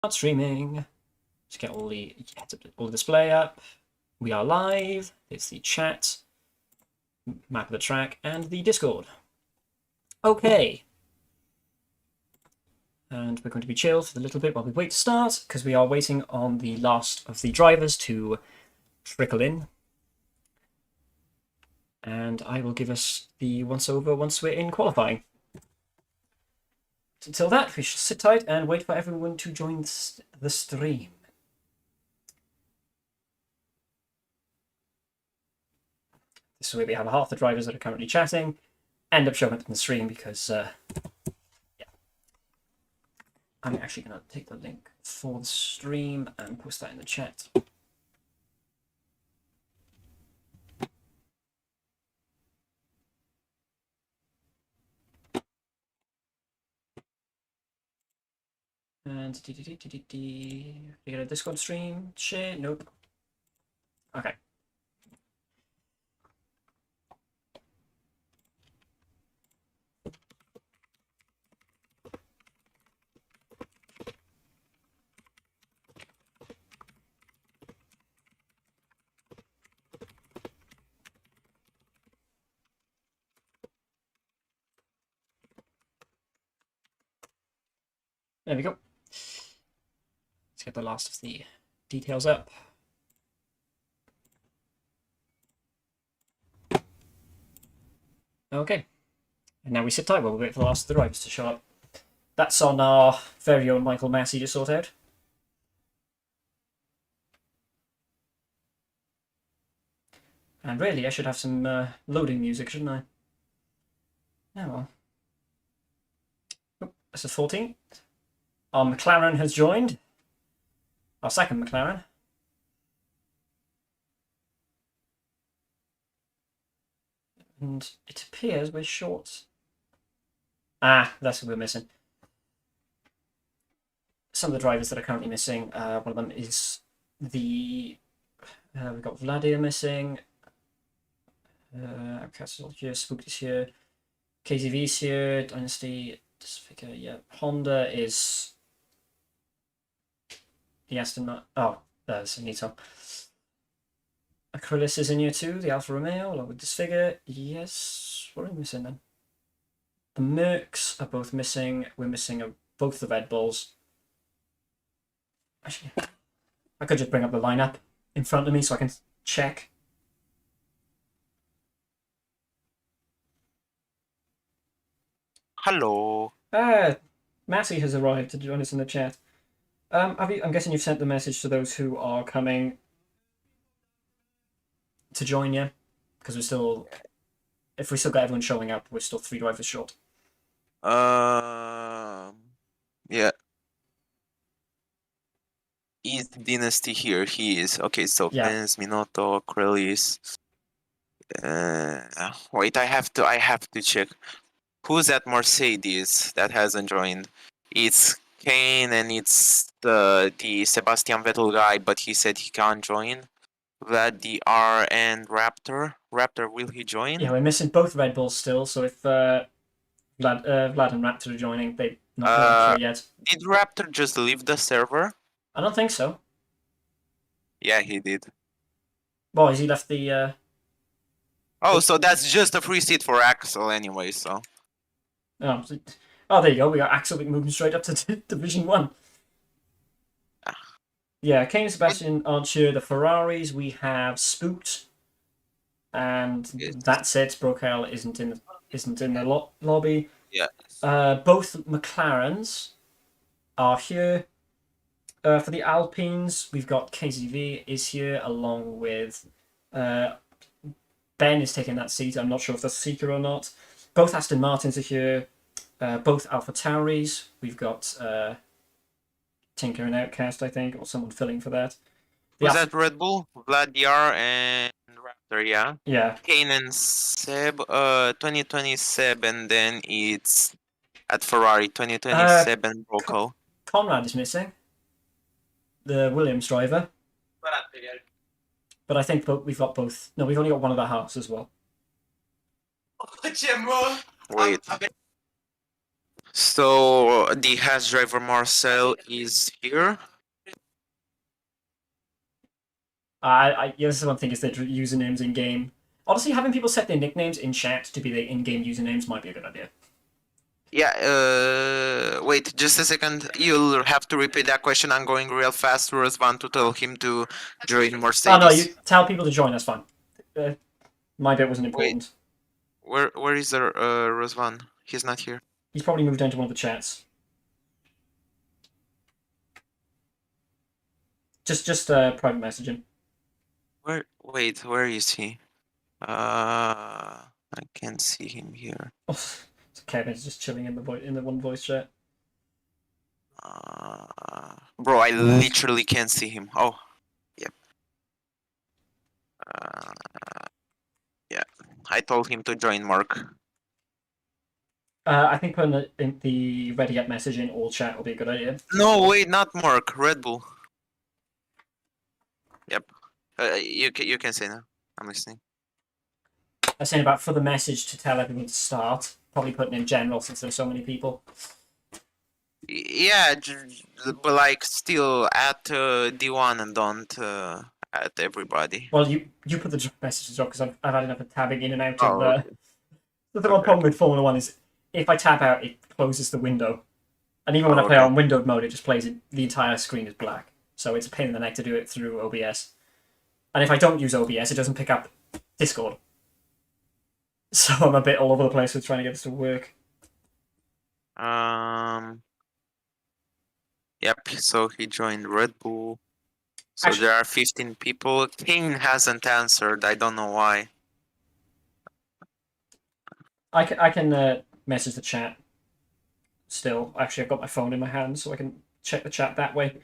Start streaming. Let's get all the display up. We are live. It's the chat, map of the track, and the Discord. Okay. And we're going to be chill for a little bit while we wait to start, because we are waiting on the last of the drivers to trickle in. And I will give us the once-over once we're in qualifying. Until that, we should sit tight and wait for everyone to join the stream. This is where we have half the drivers that are currently chatting end up showing up in the stream because, yeah. I'm actually going to take the link for the stream and post that in the chat. And you get a Discord stream? Share? Nope. Okay. There we go. Let's get the last of the details up. Okay. And now we sit tight while we wait for the last of the drivers to show up. That's on our very own Michael Massey to sort out. And really, I should have some loading music, shouldn't I? Oh well. Oh, that's a 14. Our McLaren has joined. Our second McLaren. And it appears we're short. Ah, that's what we're missing. Some of the drivers that are currently missing, one of them is the... we've got Vladir missing. Castle here, Spooked is here. KTV's here, Dynasty, Disfigure, yeah. Honda is... The Aston Martin... Oh, there's Nito. Acrylis is in here too, the Alfa Romeo, along with Disfigure. Yes, what are we missing then? The Mercs are both missing. We're missing both the Red Bulls. Actually, I could just bring up the lineup in front of me so I can check. Hello. Massey has arrived to join us in the chat. I'm guessing you've sent the message to those who are coming to join you, because we're still, if we still got everyone showing up, we're still 3 drivers short. Yeah. Is Dynasty here? He is. Okay, so Yeah. Pens, Minotto, Krellis. Wait, I have to check. Who's that Mercedes that hasn't joined? It's Kane and it's the Sebastian Vettel guy, but he said he can't join. Vlad DR and Raptor. Raptor, will he join? Yeah, we're missing both Red Bulls still, so if Vlad and Raptor are joining, they've not been here yet. Did Raptor just leave the server? I don't think so. Yeah, he did. Well, has he left the... Oh, so that's just a free seat for Axel anyway, so... Oh, there you go. We got Axel moving straight up to Division 1. Yeah, Kane and Sebastian aren't here. The Ferraris, we have Spooked. And that's it. Brokel isn't in the lobby. Yeah. Both McLarens are here. For the Alpines, we've got KZV is here, along with Ben is taking that seat. I'm not sure if that's Seeker or not. Both Aston Martins are here. Both Alpha Tauris. We've got Tinker and Outcast, I think, or someone filling for that. Was that Red Bull? Vlad DR and Raptor, yeah? Yeah. Kane and Seb, 2027, then it's at Ferrari, 2027 Broco. Conrad is missing. The Williams driver. But I think we've got both. No, we've only got one of the halves as well. Wait. So the hash driver Marcel is here. Yeah, this is one thing is their usernames in game. Honestly, having people set their nicknames in chat to be their in-game usernames might be a good idea. Yeah, wait, just a second. You'll have to repeat that question. I'm going real fast. Rusvan to tell him to join Oh no, Mercedes. you tell people to join. That's fine. My bit wasn't Wait, important. where is the Rusvan? He's not here. He's probably moved into one of the chats. Just private messaging. Wait, where is he? I can't see him here. Oh, so Kevin's just chilling in the one voice chat. Bro, I literally can't see him. Oh, yep. Yeah, I told him to join Mark. I think putting the ready up message in all chat will be a good idea. No, wait, not Mark. Red Bull. Yep. You can say now. I'm listening. I was saying about for the message to tell everyone to start. Probably putting in general since there's so many people. Yeah, but like still at D1 and don't at everybody. Well, you put the messages up because I've had enough of tabbing in and out of Oh, the. okay. The problem with Formula One is if I tap out, it closes the window, and even when Oh, I play okay. on windowed mode, it just plays it. The entire screen is black, so it's a pain in the neck to do it through OBS. And if I don't use OBS, it doesn't pick up Discord. So I'm a bit all over the place with trying to get this to work. Yep. So he joined Red Bull. So Actually, there are 15 people. Kane hasn't answered. I don't know why. I can message the chat. Still, actually, I've got my phone in my hand, so I can check the chat that way.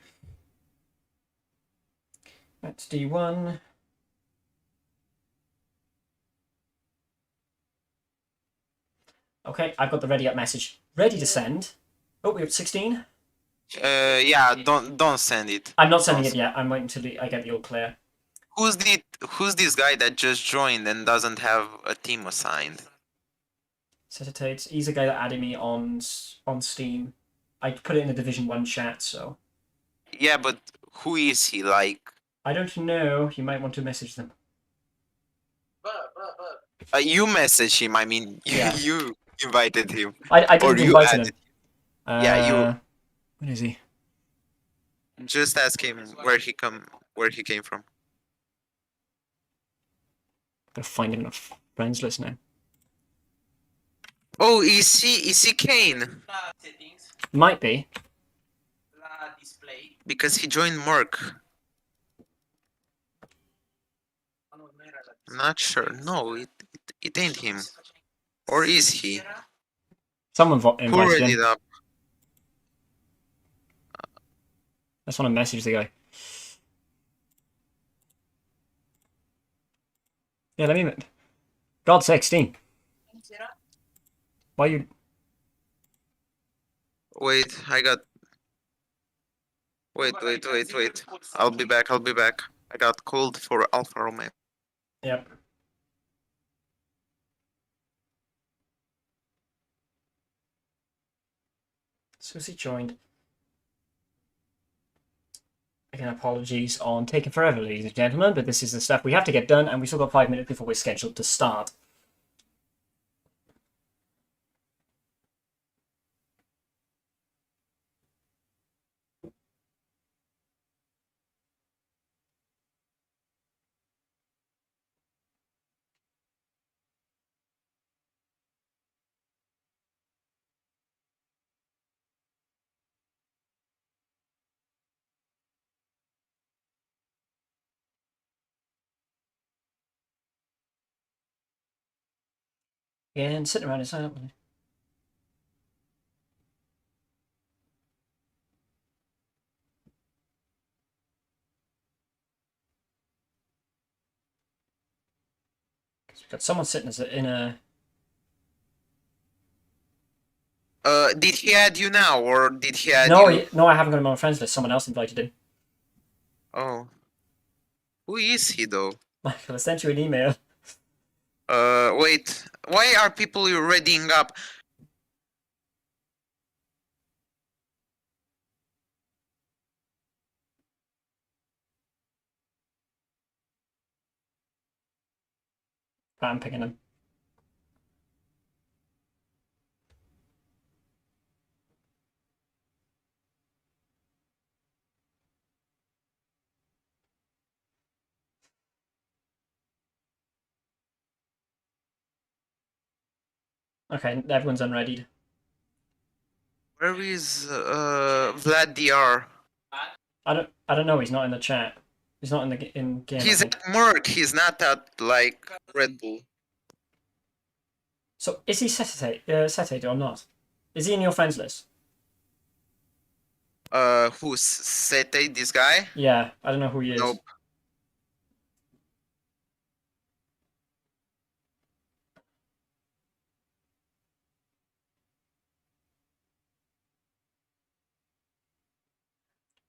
That's D1. Okay, I've got the ready up message. Ready to send. Oh, we're at 16. Yeah. Don't send it. I'm not sending it yet. I'm waiting until I get the all clear. Who's this guy that just joined and doesn't have a team assigned? Cetates. He's a guy that added me on Steam. I put it in the Division 1 chat, so. Yeah, but who is he? Like, I don't know. You might want to message them. you message him. I mean, Yeah. you invited him. I Or didn't you invite added him. Yeah, you When is he? just ask him where he came from. Gotta find him in a friends list now. Oh, is he Kane? Might be. Because he joined Merc. I'm not sure. No, it ain't him. Or is he? Someone Who invited read him. it up? I just want to message the guy. Yeah, let me. God 16. Why you? Wait, I got. Wait. I'll be back. I got called for Alfa Romeo. Yep. So he joined. Again, apologies on taking forever, ladies and gentlemen, but this is the stuff we have to get done, and we still got 5 minutes before we're scheduled to start. And sitting around and sign up. We've got someone sitting in a. Did he add you now, or did he add No, you? no, I haven't got him on my friends list. Someone else invited him. Oh. Who is he though? Michael, I sent you an email. Wait. Why are people readying up? I'm picking him. Okay, everyone's unreadied. Where is Vlad DR? I don't know. He's not in the chat. He's not in the game. He's at Merc. He's not at like Red Bull. So is he Setated or not? Is he in your friends list? Who's Sete? This guy? Yeah, I don't know who he is. Nope.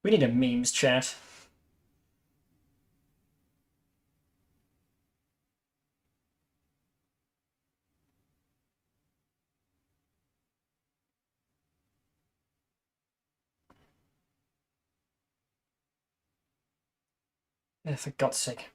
We need a memes chat. For God's sake.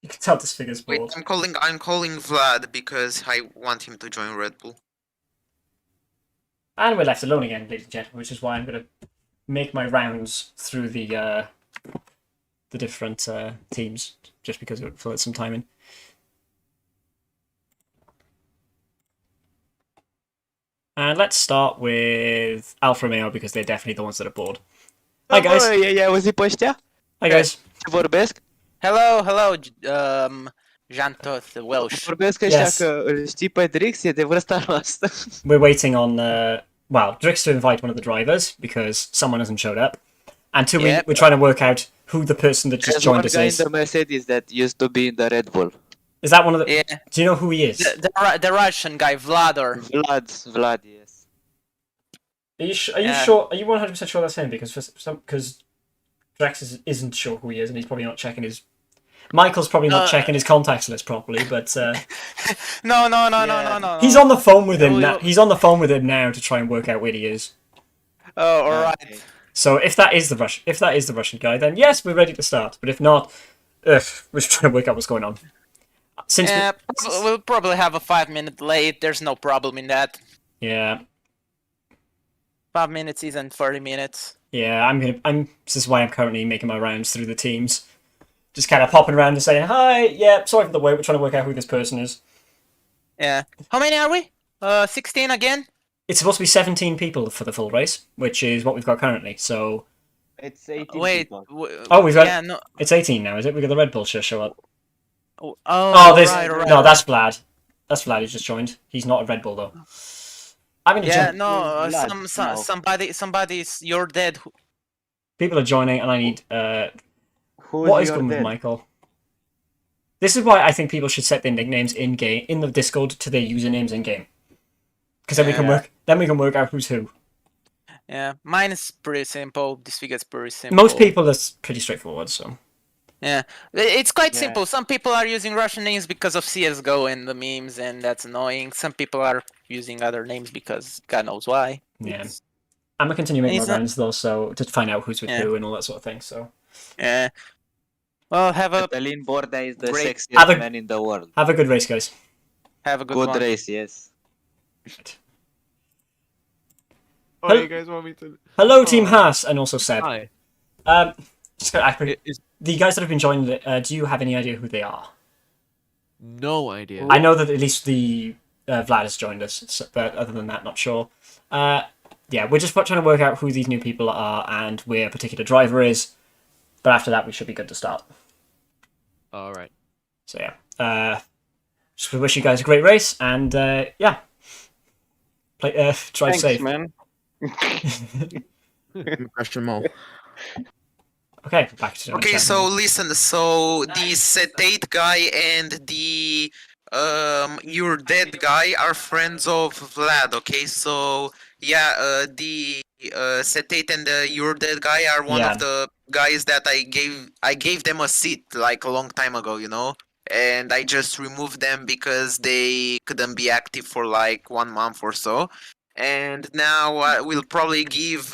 You can tell this figure's Wait, bored. I'm calling Vlad because I want him to join Red Bull. And we're left alone again, ladies and gentlemen, which is why I'm going to make my rounds through the different teams, just because it would fill some time in. And let's start with Alfa Romeo, because they're definitely the ones that are bored. Hi guys! Ia auzi pe ăștia? Hi guys! Ce vorbesc? Hello, Jantoth Welsh. Vorbesc ăștia Yes. că îl știi pe Drix, e de vârsta noastră. We're waiting on, well, Drix to invite one of the drivers, because someone hasn't showed up. And two, Yep. we're trying to work out who the person that just There's one joined us guy in is. the Mercedes that used to be in the Red Bull. Is that one of the... Yeah, Do you know who he is? the Russian guy, Vlador. Vlad, yes. Are you Yeah. sure? Are you 100% sure that's him? Because Drax isn't sure who he is, and he's probably not checking his. Michael's probably not checking his contacts list properly, but No. he's on the phone with him No, now. He's on the phone with him now to try and work out where he is. Oh, alright. Okay. So if that is the Russian guy, then yes, we're ready to start. But if not, we're just trying to work out what's going on. Since Yeah, we'll probably have a 5-minute late. There's no problem in that. yeah, 5 minutes isn't 30 minutes. yeah, this is why I'm currently making my rounds through the teams. Just kind of popping around and saying, hi, yeah, sorry for the wait, we're trying to work out who this person is. Yeah. How many are we? 16 again? It's supposed to be 17 people for the full race, which is what we've got currently. So It's 18 Wait. people. Oh, we've got- Yeah, no. it's 18 now, is it? We got the Red Bull show up. Oh, There's right. no, that's Vlad. That's Vlad who's just joined. He's not a Red Bull though. I'm gonna Yeah, jump. no, Vlad, no. somebody's, you're dead. People are joining, and I need. Who's What is your going with dad? Michael? This is why I think people should set their nicknames in game in the Discord to their usernames in game, because then we can Yeah. work. Then we can work out who's who. Yeah, mine is pretty simple. This figure's pretty simple. Most people are pretty straightforward. So Yeah, it's quite Yeah. simple. Some people are using Russian names because of CS:GO and the memes, and that's annoying. Some people are using other names because God knows why. Yeah. It's- I'm gonna continue making He's my not- rounds though, so to find out who's with Yeah. who and all that sort of thing. So Yeah. Well, have a Catalin Borda is the Great. sexiest Have a- man in the world. have a good race, guys. good Good one. race, yes. Oh, Hello- you guys want me to? Hello, Team Oh. Haas, and also Seb. Hi. Just gonna- the guys that have been joining it, do you have any idea who they are? No idea. I know that at least the Vlad has joined us, but other than that, not sure. Yeah, we're just trying to work out who these new people are and where a particular driver is. But after that, we should be good to start. All right. So yeah, just wish you guys a great race, and yeah, drive safe. man. Crush them all. Okay, back to Okay, chat. so listen. So the Set8 guy and the your dead guy are friends of Vlad. Okay, so yeah, the Set8 and the your dead guy are one Yeah. of the guys that I gave them a seat like a long time ago, you know, and I just removed them because they couldn't be active for like 1 month or so, and now I will probably give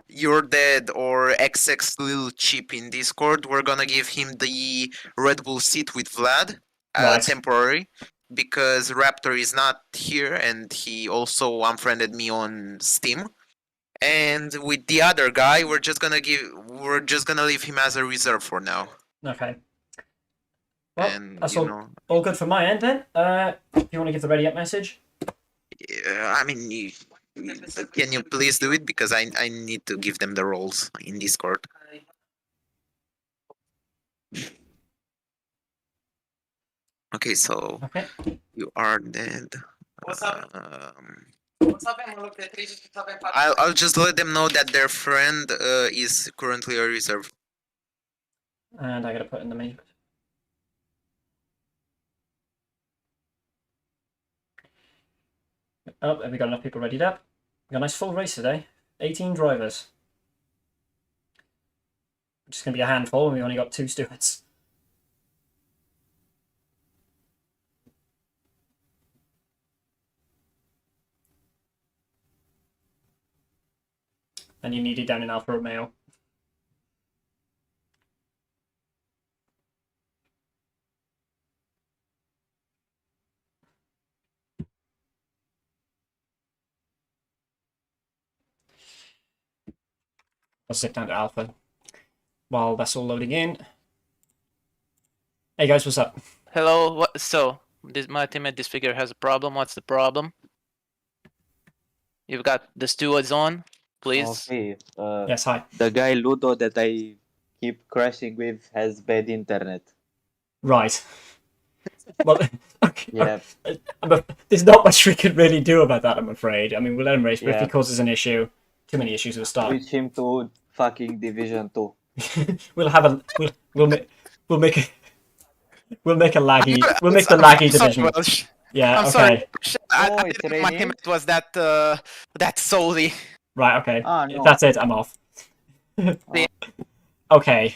You're Dead or XX Lil Chip in Discord. We're gonna give him the Red Bull seat with Vlad, Right. temporary, because Raptor is not here, and he also unfriended me on Steam. And with the other guy, we're just gonna leave him as a reserve for now. Okay. Well, And that's you all, know, all good from my end then. Do you want to give the ready up message? I mean, can you please do it, because I need to give them the roles in Discord. Okay, so Okay. you are dead. What's up? Um, What's up, I'll just let them know that their friend is currently a reserve. And I gotta put in the main. Oh, have we got enough people readied up? We got a nice full race today. 18 drivers. Which is gonna be a handful, and we only got 2 stewards. And you need it down in Alfa Romeo. I'll zip down to Alpha while that's all loading in. Hey guys, what's up? Hello. What? So my teammate Disfigure has a problem. What's the problem? You've got the stewards on, please. Okay. Yes, hi. The guy Ludo that I keep crashing with has bad internet. Right. Well, okay. Yeah. There's not much we can really do about that, I'm afraid. I mean, we'll let him race, but if he Yeah. causes an issue, too many issues will start. Switch him to fucking Division 2. We'll have a we'll make the laggy division. Welsh. Yeah. I'm okay. sorry. I Oh, it's didn't think my raining? teammate was that solely. Right. Okay. Ah, If no. that's it, I'm off. Okay.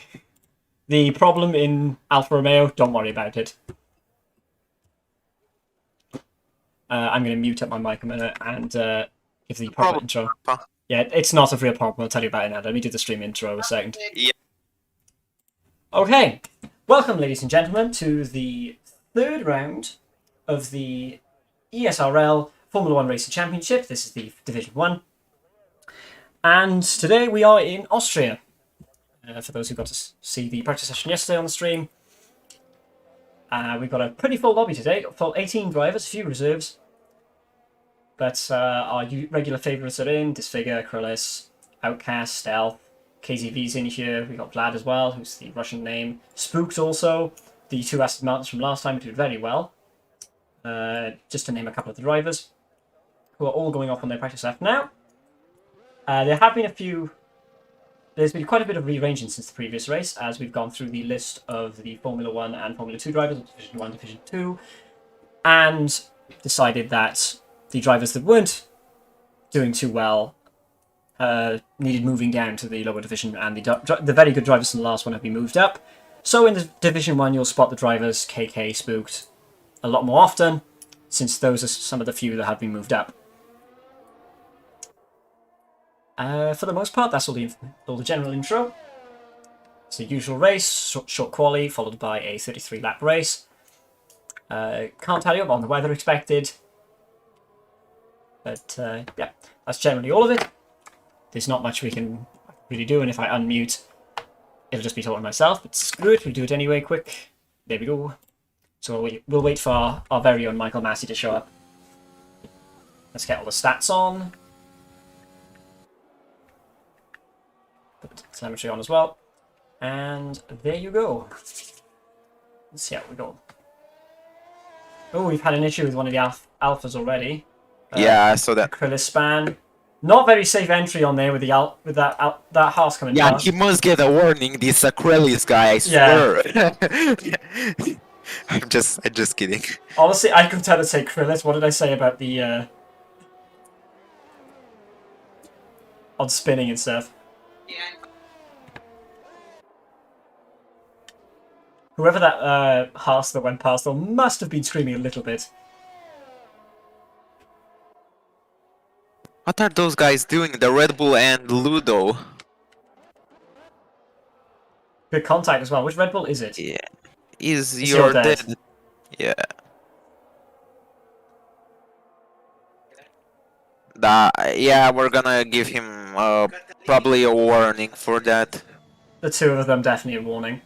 The problem in Alfa Romeo, don't worry about it. I'm going to mute up my mic a minute and give the proper Problem. intro. Yeah, it's not a real problem. I'll tell you about it now. Let me do the stream intro a second. Yeah. Okay. Welcome, ladies and gentlemen, to the 3rd round of the ESRL Formula 1 Racing Championship. This is the Division 1. And today we are in Austria. For those who got to see the practice session yesterday on the stream. We've got a pretty full lobby today. Full 18 drivers, a few reserves. But our regular favourites are in. Disfigure, Kryllis, Outcast, Stealth, KZV's in here. We've got Vlad as well, who's the Russian name. Spooked also. The 2 Aston Martins from last time did very well. Just to name a couple of the drivers, who are all going off on their practice lap now. There have been a few... There's been quite a bit of rearranging since the previous race, as we've gone through the list of the Formula 1 and Formula 2 drivers of Division 1, Division 2, and decided that the drivers that weren't doing too well needed moving down to the lower division, and the very good drivers in the last one have been moved up. So in the Division 1, you'll spot the drivers KK, Spooked, a lot more often, since those are some of the few that have been moved up. For the most part, that's all the general intro. It's the usual race, short quali, followed by a 33-lap race. Can't tell you about the weather expected. But yeah, that's generally all of it. There's not much we can really do, and if I unmute, it'll just be talking to myself, but screw it, we'll do it anyway, quick. There we go. So we'll wait for our very own Michael Massey to show up. Let's get all the stats on. Put the telemetry on as well. And there you go. Let's see how we go. Oh, we've had an issue with one of the alphas already. Yeah, I saw that. Kryllis span. Not very safe entry on there with the that horse coming Yeah, past. he must get a warning. This Acrylis guy, I swear. I'm just kidding. Honestly, I could tell to say Kryllis. What did I say about the on spinning and stuff? Whoever that horse that went past though must have been screaming a little bit. What are those guys doing? The Red Bull and Ludo. Good contact as well. Which Red Bull is it? Yeah. Is Is your your dad? dead? Yeah. Yeah, we're gonna give him probably a warning for that. The two of them definitely a warning.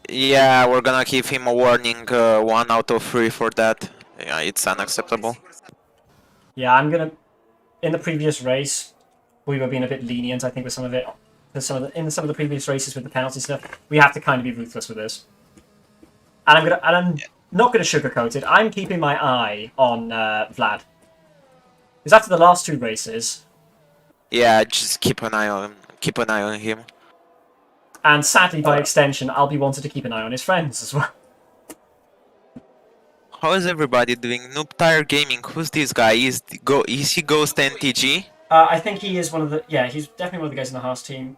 Yeah, we're gonna give him a warning, 1 out of 3 for that. Yeah, it's unacceptable. Yeah, I'm gonna. In the previous race, we were being a bit lenient, I think, with some of it. In some of the previous races with the penalty stuff, we have to kind of be ruthless with this. And I'm not gonna sugarcoat it. I'm keeping my eye on Vlad. Because after the last two races, Yeah, just keep an eye on him. and sadly by extension, I'll be wanting to keep an eye on his friends as well. How is everybody doing? Noob Tire Gaming, who's this guy? Is he Ghost NTG? I think he is one of the. Yeah, he's definitely one of the guys in the Haas team.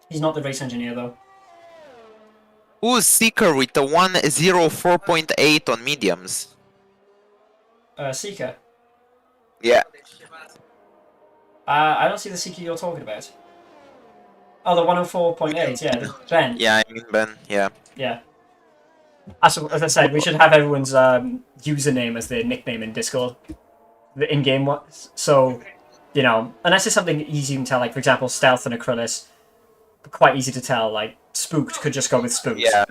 He's not the race engineer though. Who's Seeker with the 104.8 on mediums? Seeker. Yeah. I don't see the Seeker you're talking about. Oh, the 104.8. Yeah, the Ben. Yeah, I mean Ben, yeah. Yeah. As I said, we should have everyone's username as their nickname in Discord, the in-game one. So, you know, unless it's something easy you can tell, like for example, Stealth and Acrylis, quite easy to tell. Like Spooked could just go with Spooked. Yeah.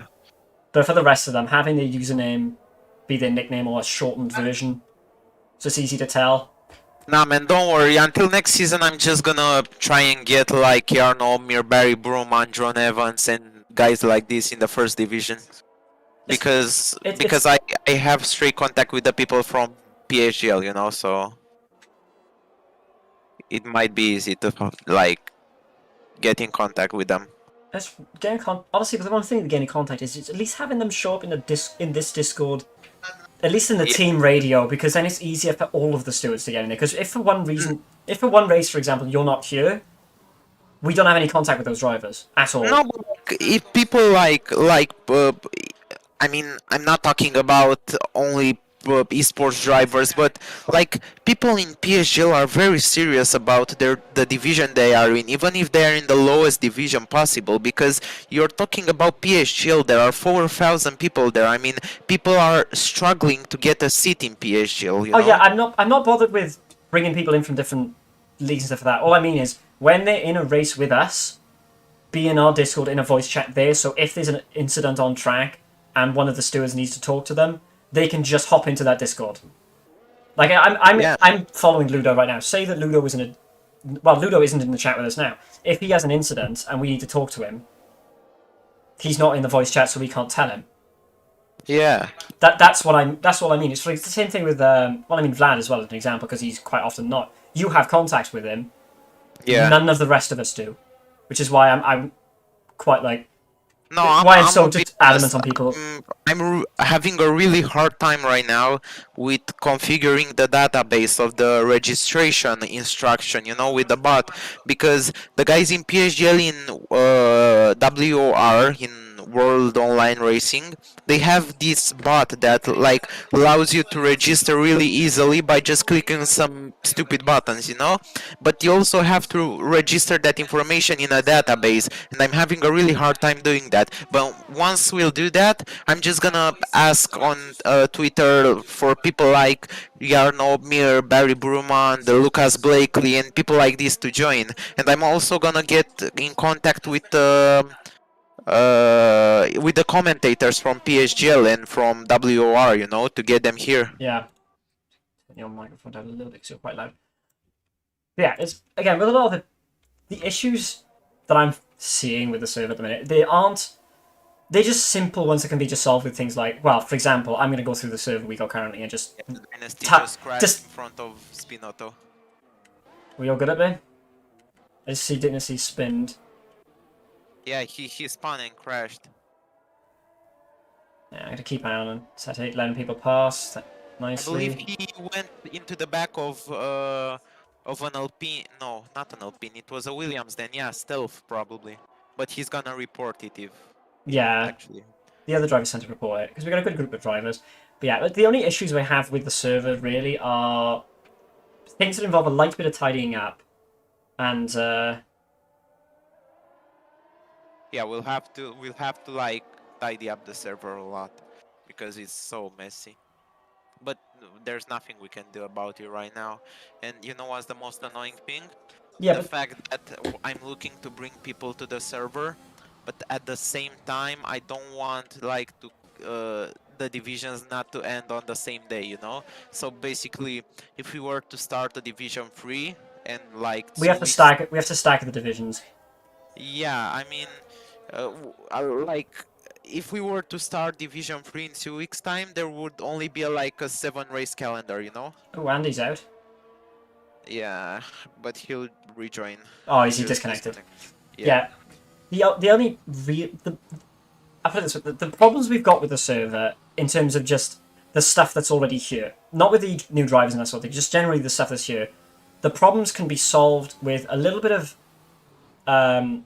But for the rest of them, having their username be their nickname or a shortened version, so it's easy to tell. Nah man, don't worry, until next season I'm just gonna try and get like Jarno, Mir, Barry Broom, Andron Evans and guys like this in the first division. Because I have straight contact with the people from PHGL, you know, so it might be easy to like get in contact with them. Let's get in honestly, but the one thing with getting in contact is at least having them show up in this Discord, at least in the team radio, because then it's easier for all of the stewards to get in there. Because if for one race, for example, you're not here, we don't have any contact with those drivers at all. No, but like, if people I mean, I'm not talking about only esports drivers, but like people in PSGL are very serious about the division they are in, even if they are in the lowest division possible. Because you're talking about PSGL, there are 4,000 people there. I mean, people are struggling to get a seat in PSGL. You know? Yeah, I'm not bothered with bringing people in from different leagues and stuff like that. All I mean is when they're in a race with us, be in our Discord in a voice chat there. So if there's an incident on track and one of the stewards needs to talk to them, they can just hop into that Discord. Like I'm following Ludo right now. Say that Ludo isn't Ludo isn't in the chat with us now. If he has an incident and we need to talk to him, he's not in the voice chat, so we can't tell him. Yeah. That's what I mean. It's the same thing with Vlad as well as an example, because he's quite often not. You have contact with him. Yeah. None of the rest of us do, which is why I'm quite like. No, I'm so just adamant on people. I'm having a really hard time right now with configuring the database of the registration instruction, you know, with the bot, because the guys in PSGL in WOR in World Online Racing, they have this bot that like allows you to register really easily by just clicking some stupid buttons, you know, but you also have to register that information in a database, and I'm having a really hard time doing that. But once we'll do that, I'm just gonna ask on Twitter for people like Jarno, Mir, Barry Bruman, Lucas Blakely, and people like this to join. And I'm also gonna get in contact with the commentators from PSGL and from WOR, you know, to get them here. Yeah. Your microphone down a little bit because you're quite loud. Yeah, it's again with a lot of the issues that I'm seeing with the server at the minute. They're just simple ones that can be just solved with things like, well, for example, I'm going to go through the server we got currently and just... Yeah, Dynasty just crashed in front of Spinotto. We all good at me? I just see Dynasty spinned. Yeah, he spun and crashed. Yeah, I'm going to keep an eye on it, letting people pass nicely. I believe he went into the back of an Alpine. No, not an Alpine. It was a Williams then. Yeah, Stealth probably. But he's gonna report it if... Yeah. Actually. The other drivers tend to report it because we've got a good group of drivers. But yeah, the only issues we have with the server really are things that involve a light bit of tidying up, and Yeah, we'll have to like tidy up the server a lot because it's so messy. But there's nothing we can do about it right now. And you know what's the most annoying thing? yeah, The but fact that I'm looking to bring people to the server, but at the same time I don't want like to the divisions not to end on the same day, you know? So basically, if we were to start a division 3 and like we 2 have to weeks, stack. We have to stack the divisions. yeah, I mean, like if we were to start division 3 in 2 weeks time, there would only be like a 7 race calendar, you know? Oh, Andy's out. Yeah, but he'll rejoin. Oh, is he just disconnected? Yeah. Yeah. The only I put it this way, the problems we've got with the server in terms of just the stuff that's already here, not with the new drivers and that sort of thing, just generally the stuff that's here. The problems can be solved with a little bit of 10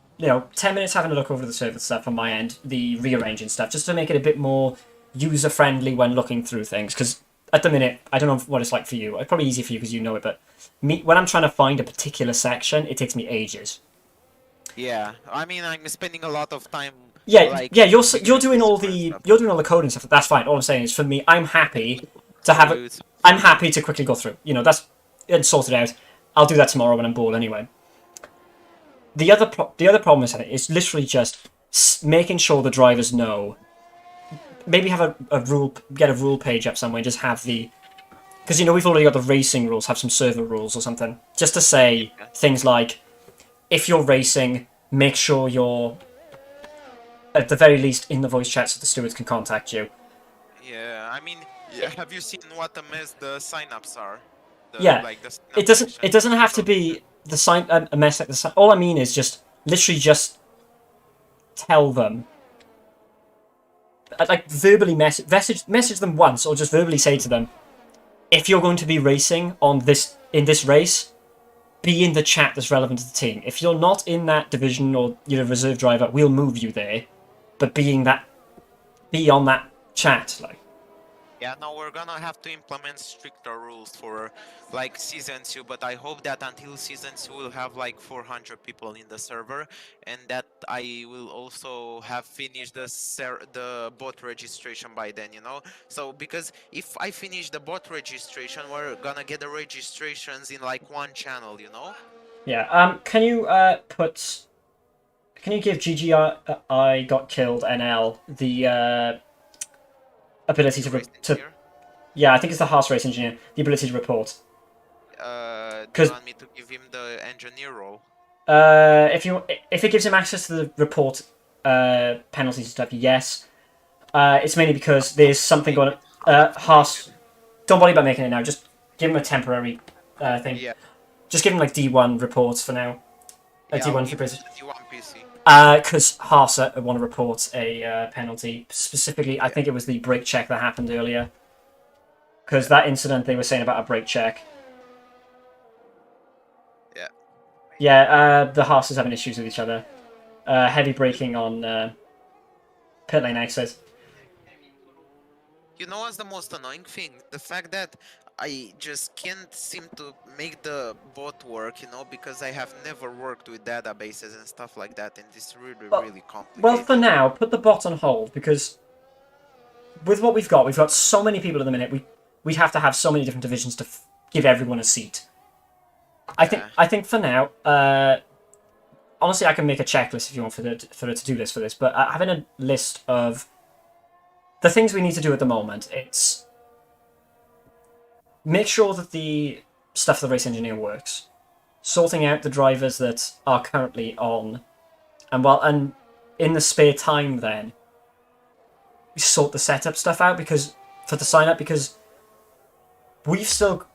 minutes having a look over the server stuff on my end, the rearranging stuff, just to make it a bit more user friendly when looking through things. Because at the minute, I don't know what it's like for you. It's probably easy for you because you know it, but when I'm trying to find a particular section, it takes me ages. Yeah, I mean, I'm spending a lot of time. Yeah, like, yeah, you're figuring doing this all out and the stuff. you're doing all the code and stuff. That's fine. All I'm saying is, for me, I'm happy to have it. It's- I'm happy to quickly go through. That's and sort it out. I'll do that tomorrow when I'm bored anyway. The other problem is, it's literally just making sure the drivers know. Maybe have get a rule page up somewhere. And just have because we've already got the racing rules. Have some server rules or something, just to say Yeah. things like, if you're racing, make sure you're at the very least in the voice chat so the stewards can contact you. Yeah, I mean, have you seen what a mess the signups are? Yeah, Like the sign-up It doesn't. section? It doesn't have to So- be the sign a mess like the sign. All I mean is just literally just tell them, like verbally message them once, or just verbally say to them, if you're going to be racing in this race, be in the chat that's relevant to the team. If you're not in that division or you're a reserve driver, we'll move you there. But be on that chat, like. Yeah, no, we're gonna have to implement stricter rules for like season 2, but I hope that until season 2 we'll have like 400 people in the server, and that I will also have finished the bot registration by then, you know? So because if I finish the bot registration, we're gonna get the registrations in like one channel, you know? Yeah. Can you Can you give GGI got killed NL the ability The to race to engineer? yeah, I think it's the horse race engineer, the ability to report. Do you 'Cause- want me to give him the engineer role? If it gives him access to the report penalties and stuff, yes. It's mainly because there's something going. Haas, don't worry about making it now. Just give him a temporary thing. Yeah. Just give him like D1 reports for now. A Yeah, I'll D1 for give him British. the D1 PC. Because Haas want to report a penalty. Specifically, I think it was the brake check that happened earlier. Because that incident they were saying about a brake check. Yeah. Yeah, the Haas is having issues with each other. Heavy braking on pit lane exit. You know what's the most annoying thing? The fact that I just can't seem to make the bot work, you know, because I have never worked with databases and stuff like that, and it's really, Well- really complicated. Well, for now, put the bot on hold, because with what we've got so many people at the minute, we'd have to have so many different divisions to give everyone a seat. Yeah. I think for now, honestly, I can make a checklist if you want for the to-do list for this, but having a list of the things we need to do at the moment, it's make sure that the stuff for the race engineer works, sorting out the drivers that are currently on, and in the spare time then, we sort the setup stuff out for the sign up, because we've still,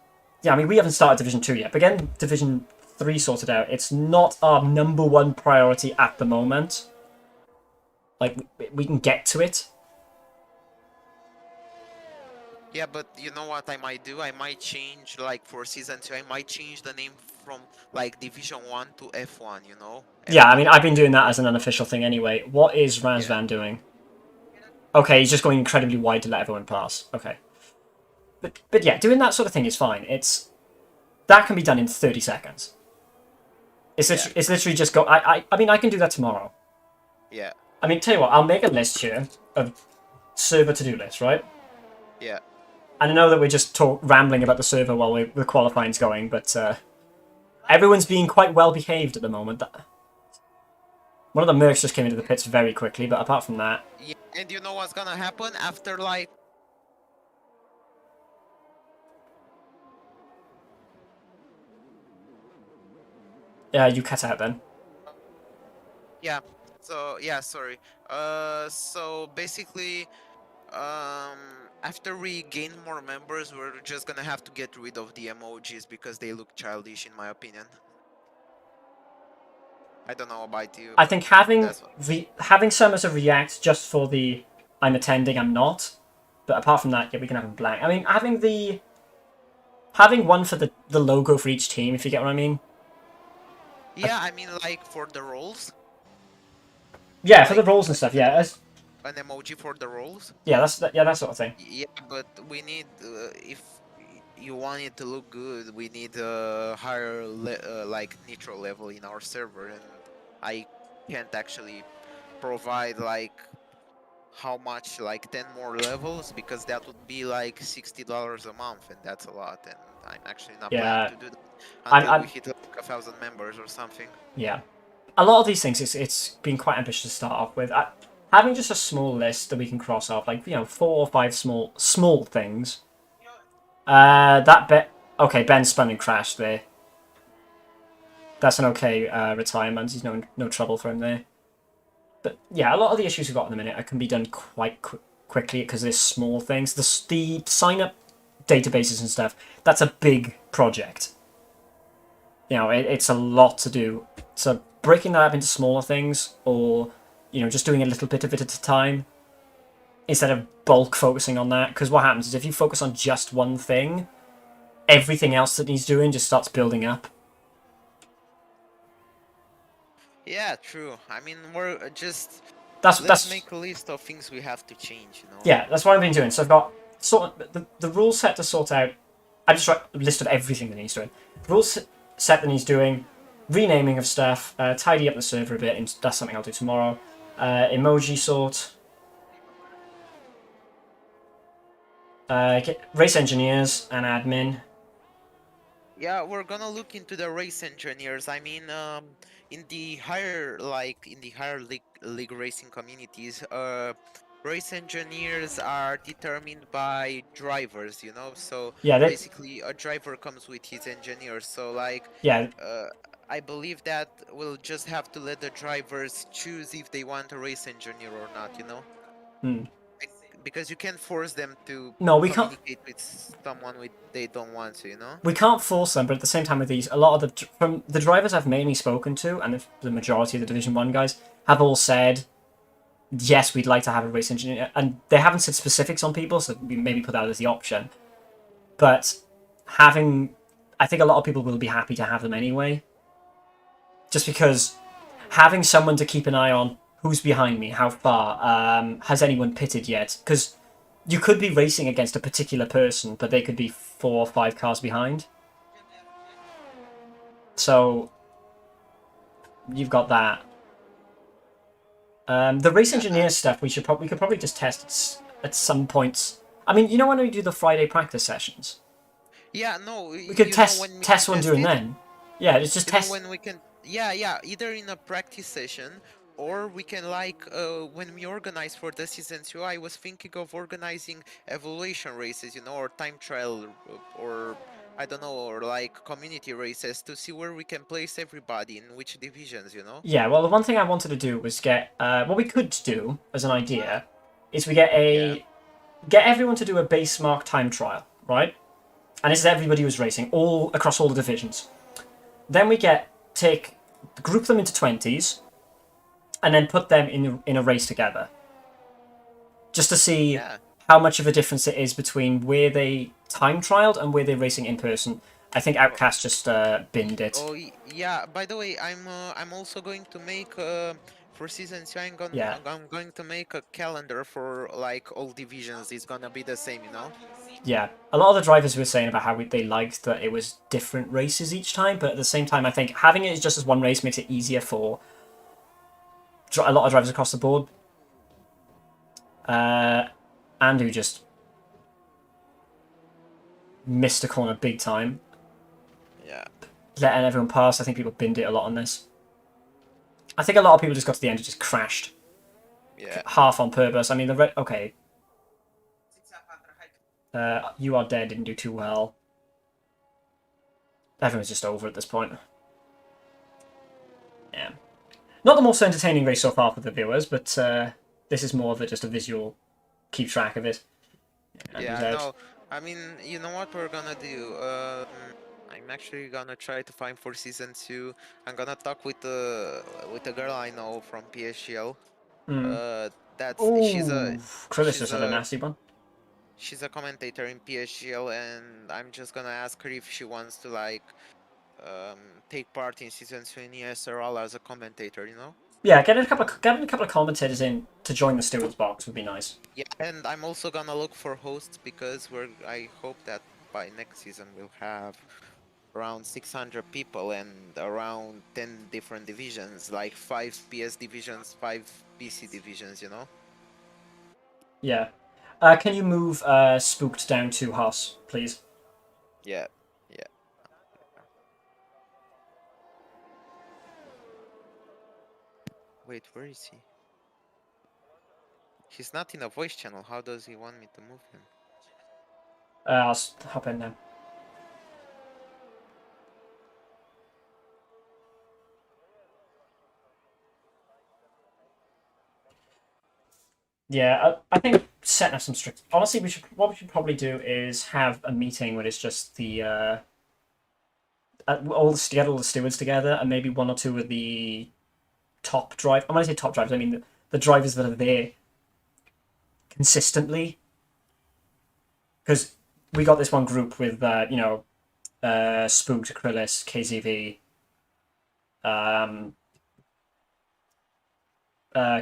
yeah, I mean, we haven't started Division 2 yet, but getting Division 3 sorted out, it's not our number one priority at the moment. Like, we can get to it. Yeah, but you know what I might do? I might change, like, for Season 2, I might change the name from, like, Division 1 to F1, you know? Yeah, I mean, I've been doing that as an unofficial thing anyway. What is Razvan doing? Okay, he's just going incredibly wide to let everyone pass. Okay. But yeah, doing that sort of thing is fine. That can be done in 30 seconds. It's literally just go. I mean, I can do that tomorrow. Yeah. I mean, tell you what, I'll make a list here of server to-do list, right? Yeah. And I know that we're just rambling about the server while the qualifying's going, but everyone's being quite well behaved at the moment. One of the mercs just came into the pits very quickly, but apart from that, Yeah. And you know what's gonna happen after like? you cut out then. Yeah. So yeah, sorry. So basically, after we gain more members, we're just gonna have to get rid of the emojis because they look childish, in my opinion. I don't know about you. I think having That's what... having some as a react just for the I'm attending, I'm not. But apart from that, yeah, we can have them blank. I mean, having one for the logo for each team, if you get what I mean. Yeah, I mean, like for the roles. Yeah, for the Like, roles and stuff. Yeah, an emoji for the roles. yeah, that sort of thing. Yeah, but we need if you want it to look good, we need a higher like nitro level in our server, and I can't actually provide like how much, like 10 more levels, because that would be like $60 a month, and that's a lot, and I'm actually not Yeah, planning to do that until I'm we hit like 1,000 members or something. yeah. A lot of these things, it's been quite ambitious to start off with. Having just a small list that we can cross off, like 4 or 5 small things. Okay, Ben spun and crashed there. That's an okay retirement. There's no trouble for him there. But yeah, a lot of the issues we've got in a minute can be done quite quickly because there's small things. The sign up databases and stuff. That's a big project. It's a lot to do. So breaking that up into smaller things, or just doing a little bit of it at a time, instead of bulk focusing on that. Because what happens is if you focus on just one thing, everything else that needs doing just starts building up. Yeah, true. I mean, we're just Let's make a list of things we have to change. Yeah, that's what I've been doing. So I've got the rule set to sort out. I just write a list of everything that needs doing. Rules set that needs doing, renaming of stuff, tidy up the server a bit, and that's something I'll do tomorrow. Emoji sort. Get race engineers and admin. Yeah, we're gonna look into the race engineers. I mean, in the higher league racing communities, race engineers are determined by drivers. So Yeah, basically a driver comes with his engineer. So like, yeah, I believe that we'll just have to let the drivers choose if they want a race engineer or not. Because you can't force them to No, we can't. communicate with someone they don't want to. We can't force them, but at the same time with these, a lot of from the drivers I've mainly spoken to, and the majority of the Division 1 guys, have all said, yes, we'd like to have a race engineer. And they haven't said specifics on people, so we maybe put that as the option. But I think a lot of people will be happy to have them anyway. Just because having someone to keep an eye on, who's behind me, how far, has anyone pitted yet? Because you could be racing against a particular person, but they could be 4 or 5 cars behind. So you've got that. The race engineer stuff we could probably just test at some points. I mean, when we do the Friday practice sessions. Yeah, no. We could test one during then. Yeah, it's just test. When we can. Yeah. Either in a practice session, or we can when we organize for the season 2. I was thinking of organizing evaluation races, or time trial, or I don't know, or like community races to see where we can place everybody in which divisions. Yeah, well, the one thing I wanted to do was get what we could do as an idea is we get get everyone to do a base mark time trial, right? And this is everybody who's racing all across all the divisions. Then we group them into 20s, and then put them in a race together, just to see how much of a difference it is between where they time trialed and where they're racing in person. I think Outcast just binned it. Oh yeah. By the way, I'm also going to make for season 2, Yeah. I'm going to make a calendar for like all divisions. It's gonna be the same, you know? Yeah, a lot of the drivers were saying about how they liked that it was different races each time, but at the same time, I think having it just as one race makes it easier for a lot of drivers across the board. Andrew just missed a corner big time, Yeah. letting everyone pass. I think people binned it a lot on this. I think a lot of people just got to the end and just crashed, Yeah. half on purpose. I mean, okay. You Are Dead didn't do too well. Everyone's just over at this point. Yeah. Not the most entertaining race so far for the viewers, but this is more of just a visual keep track of it. Andrew's Yeah, out. no. I mean, you know what we're gonna do? I'm actually gonna try to find for season 2. I'm gonna talk with a girl I know from PSGL. That's Ooh, Krillis she's just had a a nasty one. she's a commentator in PSGL, and I'm just gonna ask her if she wants to like take part in season 2 in ESRL as a commentator, you know? Yeah, getting a couple of commentators in to join the stewards box would be nice. Yeah, and I'm also gonna look for hosts because I hope that by next season we'll have around 600 people and around 10 different divisions, like 5 PS divisions, 5 PC divisions, you know? Yeah. Can you move Spooked down to Haas, please? Yeah, yeah. Wait, where is he? He's not in a voice channel. How does he want me to move him? I'll hop in now. Yeah, I think setting up some strict. Honestly, what we should probably do is have a meeting where it's just the get all the stewards together and maybe one or two of the top drive. When I say top drivers, I mean the drivers that are there consistently. Because we got this one group with Spooked, Krillis, KZV,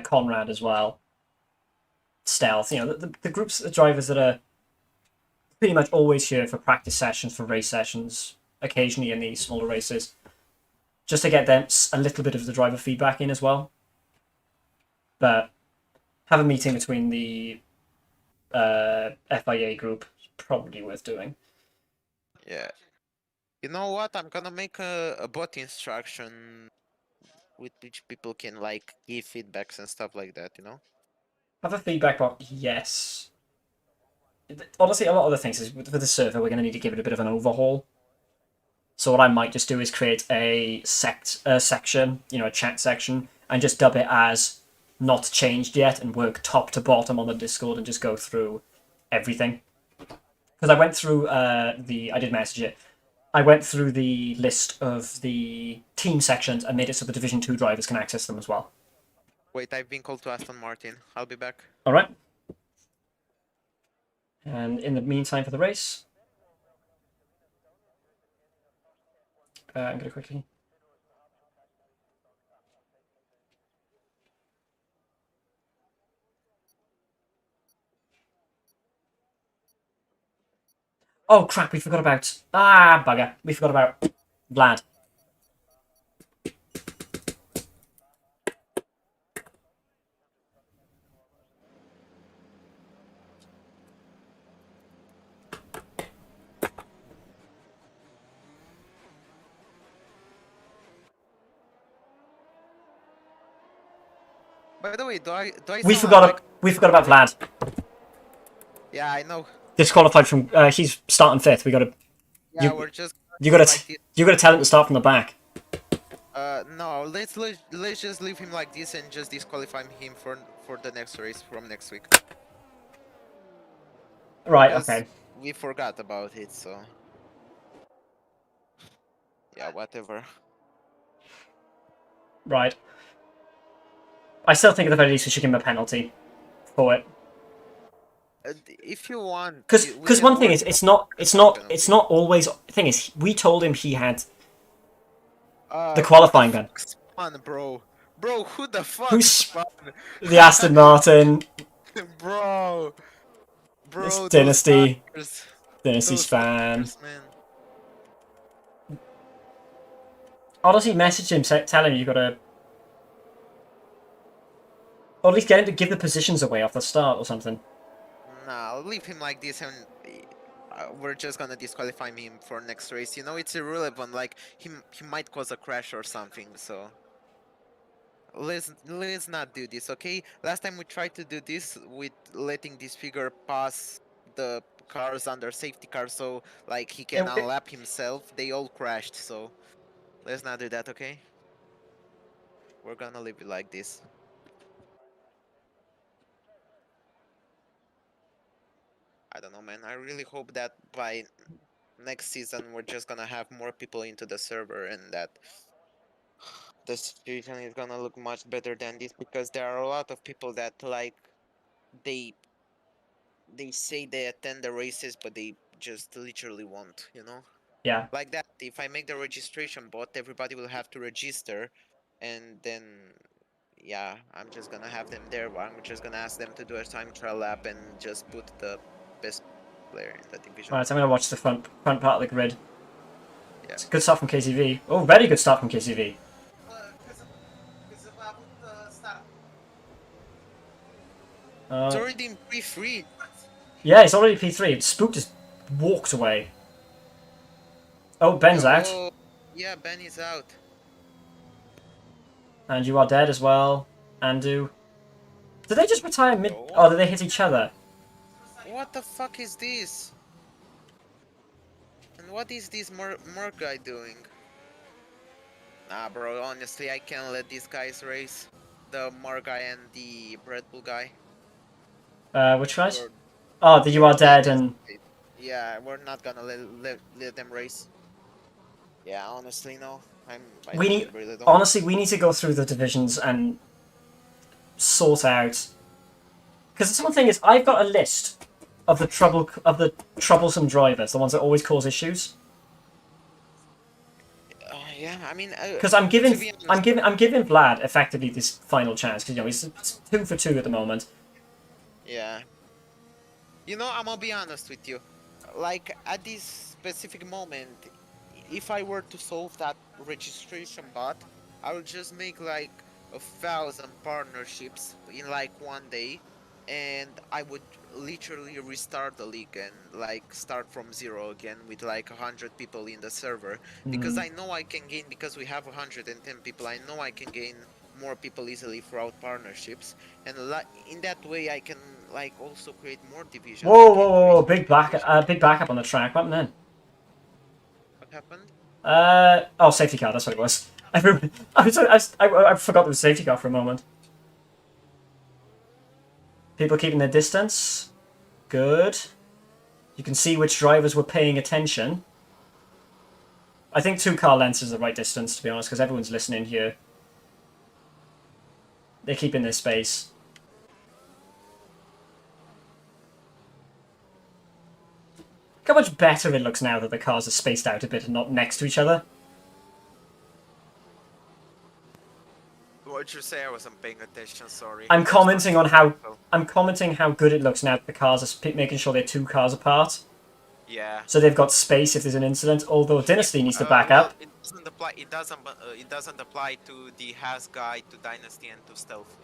Conrad as well, Stealth. You know, the groups of drivers that are pretty much always here for practice sessions, for race sessions, occasionally in these smaller races, just to get them a little bit of the driver feedback in as well. But have a meeting between the FIA group is probably worth doing. Yeah. You know what? I'm gonna make a bot instruction with which people can like give feedbacks and stuff like that, you know? Have a feedback box, yes. Honestly, a lot of the things is for the server, we're going to need to give it a bit of an overhaul. So what I might just do is create a section, a chat section, and just dub it as not changed yet and work top to bottom on the Discord and just go through everything. Because I went through I did message it. I went through the list of the team sections and made it so the Division 2 drivers can access them as well. Wait, I've been called to Aston Martin. I'll be back. All right. And in the meantime, for the race, I'm going to quickly. Oh crap! We forgot about bugger. We forgot about Vlad. By the way, do I We sound like... forgot about Vlad. Yeah, I know. Disqualified from. He's starting fifth. We got to. Yeah, we're just You got like to. this. You got to tell him to start from the back. No, let's just leave him like this and just disqualify him for the next race from next week. Right. Because Okay. we forgot about it, so yeah, whatever. Right. I still think at the very least we should give him a penalty for it. If you want, Because one thing is, it's not always. Thing is, we told him he had the qualifying ban. Come on, bro. Bro, who the fuck Who's spun? the Aston Martin? Bro, This bro, those Dynasty. fuckers, Dynasty's those fan. fuckers, man. Honestly, message him, tell him you gotta. Or at least get him to give the positions away off the start or something. Nah, leave him like this and we're just gonna disqualify him for next race. You know, it's irrelevant. Like he might cause a crash or something. So let's not do this, okay? Last time we tried to do this with letting this figure pass the cars under safety car, so like he can unlap himself. They all crashed. So let's not do that, okay? We're gonna leave it like this. I don't know, man. I really hope that by next season we're just gonna have more people into the server and that the situation is gonna look much better than this, because there are a lot of people that like they they say they attend the races but they just literally won't, you know? Yeah. Like that, if I make the registration bot, everybody will have to register, and then yeah, I'm just gonna have them there. I'm just gonna ask them to do a time trial lap and just put the best player in the division. Alright, so I'm gonna watch the front part of the grid. Yeah. It's a good start from KCV. Oh, very good start from KCV. It's already in P3. Yeah, it's already P3. Spook just walked away. Oh, Ben's out. Oh, yeah, Ben is out. And you are dead as well. Andu. Did they just retire mid... Oh. Oh, did they hit each other? What the fuck is this? And what is this Merc guy doing? Nah, bro, honestly, I can't let these guys race. The Merc guy and the Red Bull guy. Which guys? We're- Oh, the You Are Dead That is- and... Yeah, we're not gonna let them race. Yeah, honestly, no. I We need... really don't. Honestly, we need to go through the divisions and sort out... Because the one thing is, I've got a list of the troublesome drivers, the ones that always cause issues. Yeah, I mean, Because I'm giving to be honest- I'm giving Vlad effectively this final chance because you know he's 2 for 2 at the moment. Yeah. You know, I'm gonna be honest with you. Like, at this specific moment, if I were to solve that registration bot, I would just make like 1,000 partnerships in like one day, and I would literally restart the league and like start from zero again with like 100 people in the server, because I know I can gain, because we have 110 people, I know I can gain more people easily throughout partnerships, and in that way I can like also create more divisions. Whoa, whoa, whoa, whoa! Big backup on the track. What happened then? What happened? Oh, safety car. That's what it was. I forgot there was a safety car for a moment. People keeping their distance. Good. You can see which drivers were paying attention. I think 2 car lengths is the right distance, to be honest, because everyone's listening here. They're keeping their space. Look how much better it looks now that the cars are spaced out a bit and not next to each other. What'd you say? I wasn't paying attention, sorry. I'm commenting how good it looks now that the cars are making sure they're 2 cars apart. Yeah. So they've got space if there's an incident, although Dynasty needs to back up. It doesn't apply. It doesn't apply to the Has guy, to Dynasty, and to Stealth.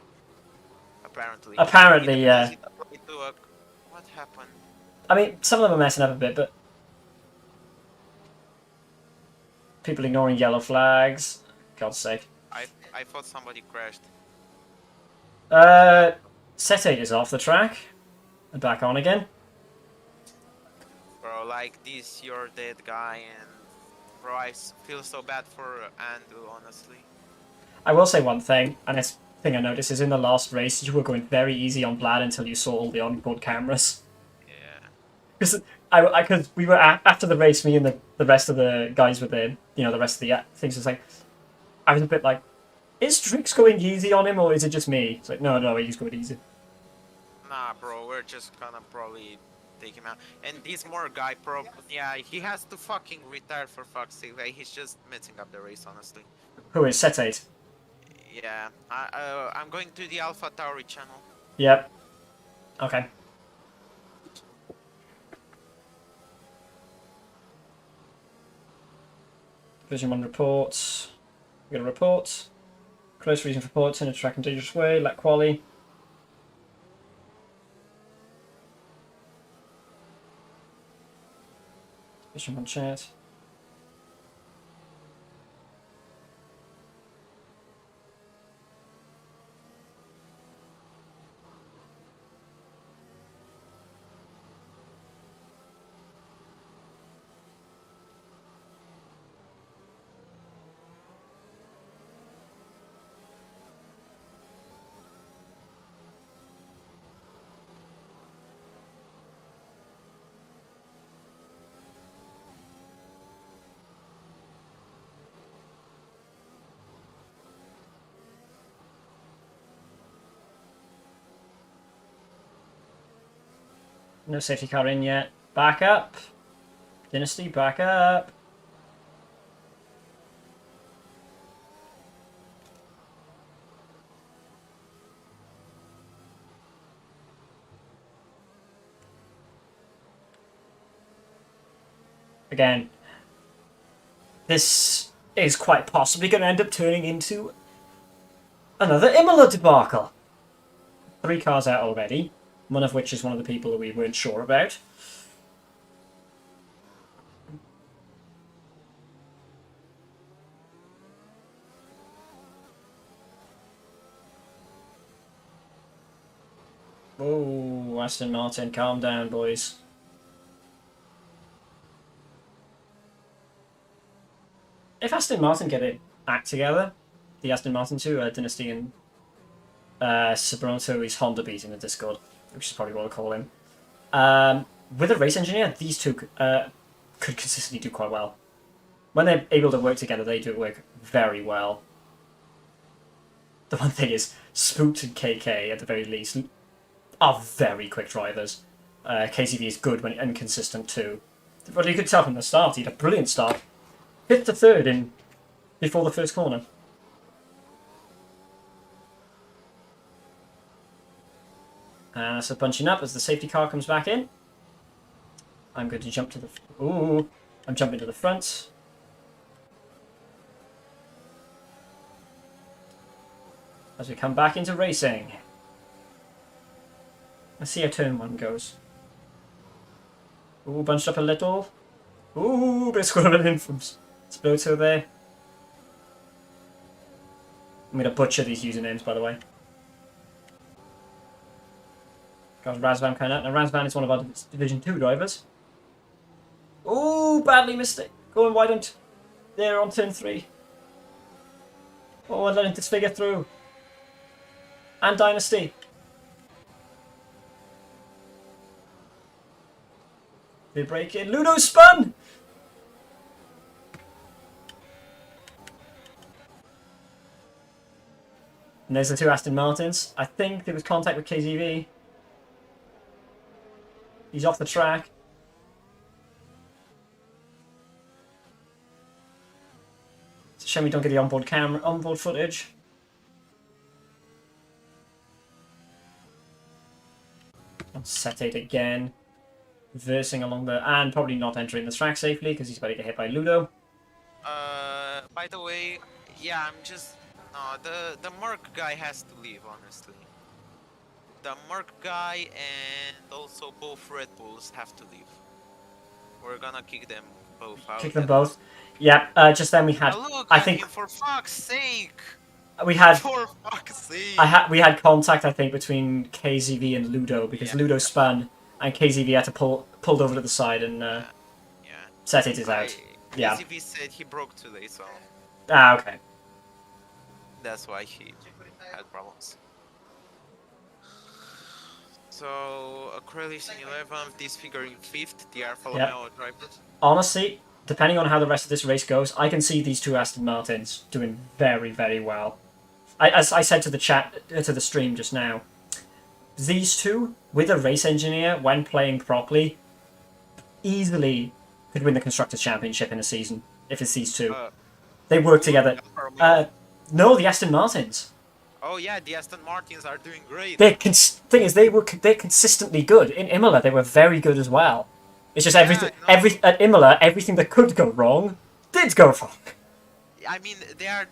Apparently. Apparently, yeah. It applied to what happened? I mean, some of them are messing up a bit, but... People ignoring yellow flags. God's sake. I thought somebody crashed. Set 8 is off the track. And back on again. Bro, like this, you're dead guy, and bro, I feel so bad for Andu, honestly. I will say one thing, and it's thing I noticed is in the last race you were going very easy on Vlad until you saw all the onboard cameras. Yeah. Because we were after the race, me and the rest of the guys were there. You know, the rest of the things was like, I was a bit like, is Drix going easy on him or is it just me? It's like, no, he's going easy. Nah, bro, we're just gonna probably take him out. And this more guy, yeah, he has to fucking retire for fuck's sake. Like, he's just messing up the race, honestly. Who is Set 8? Yeah, I'm going to the Alpha Tauri channel. Yep. Okay. Vision 1 reports. We got a report. Close region reports in a track and dangerous way. Lack quali. Vision 1 chat. No safety car in yet. Back up. Dynasty, back up. Again, this is quite possibly going to end up turning into another Imola debacle. 3 cars out already, one of which is one of the people that we weren't sure about. Oh, Aston Martin, calm down, boys. If Aston Martin get it act together, the Aston Martin 2, Dynasty and Sabronto is Honda beating the Discord, which is probably what we'll call him. With a race engineer, these two could consistently do quite well. When they're able to work together, they do work very well. The one thing is, Spooked and KK, at the very least, are very quick drivers. KCV is good when inconsistent too. But you could tell from the start, he had a brilliant start. Hit the third in before the first corner. So bunching up as the safety car comes back in. I'm going to jump to the... Ooh, I'm jumping to the front. As we come back into racing. Let's see how turn 1 goes. Ooh, bunched up a little. Ooh, bit of squirreling in from Sploto there. I'm going to butcher these usernames, by the way. Got Razvan coming out. Now, Razvan is one of our Division 2 drivers. Ooh, badly missed it. Going wide on there on turn 3. Oh, and letting Disfigure through. And Dynasty. They break in. Ludo spun! And there's the 2 Aston Martins. I think there was contact with KZV. He's off the track. It's a shame we don't get the onboard footage. On set 8 again. Reversing along the... And probably not entering the track safely because he's about to get hit by Ludo. By the way, yeah, I'm just... No, the Merc guy has to leave, honestly. The Merc guy and also both Red Bulls have to leave. We're gonna kick them both out. Kick them both. Yeah, just then we had... Look I at think him, for fuck's sake! we had... For fuck's sake! We had contact, I think, between KZV and Ludo because Ludo spun and KZV had to pulled over to the side and Yeah. set it out. Yeah. KZV said he broke today, so Ah, okay. that's why he had problems. So, Acrylis in 11th, this figure in 5th, the Alfa Romeo drivers. Honestly, depending on how the rest of this race goes, I can see these 2 Aston Martins doing very, very well. As I said to the chat, to the stream just now, these 2, with a race engineer, when playing properly, easily could win the Constructors' Championship in a season, if it's these 2. They work together. No, the Aston Martins. Oh yeah, the Aston Martins are doing great. Thing is, they're consistently good. In Imola, they were very good as well. It's just Yeah, everything. I know. At Imola, everything that could go wrong did go wrong. I mean, they are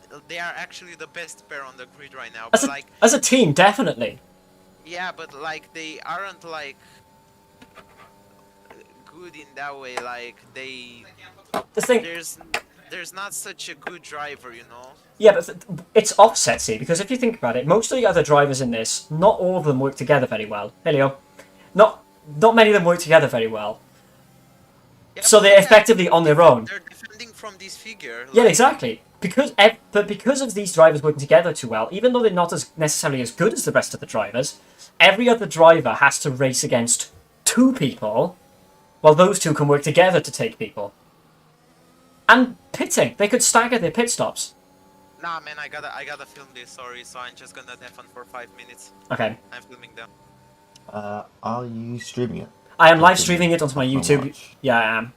actually the best pair on the grid right now. As But a like, as a team, definitely. yeah, but like they aren't like good in that way. Like The thing, there's not such a good driver, you know. yeah, but it's offset, see, because if you think about it, most of the other drivers in this, not all of them work together very well. Hey, Leo. Not many of them work together very well. Yeah, So but they're look at- effectively on their own. They're defending from this figure. Yeah, like- exactly. But because of these drivers working together too well, even though they're not as necessarily as good as the rest of the drivers, every other driver has to race against two people, while those two can work together to take people. And pitting, they could stagger their pit stops. Nah, man, I gotta film this. Sorry, so I'm just gonna have fun for 5 minutes. Okay, I'm filming them. Are you streaming it? I am live streaming it onto my Not YouTube. much. Yeah, I am.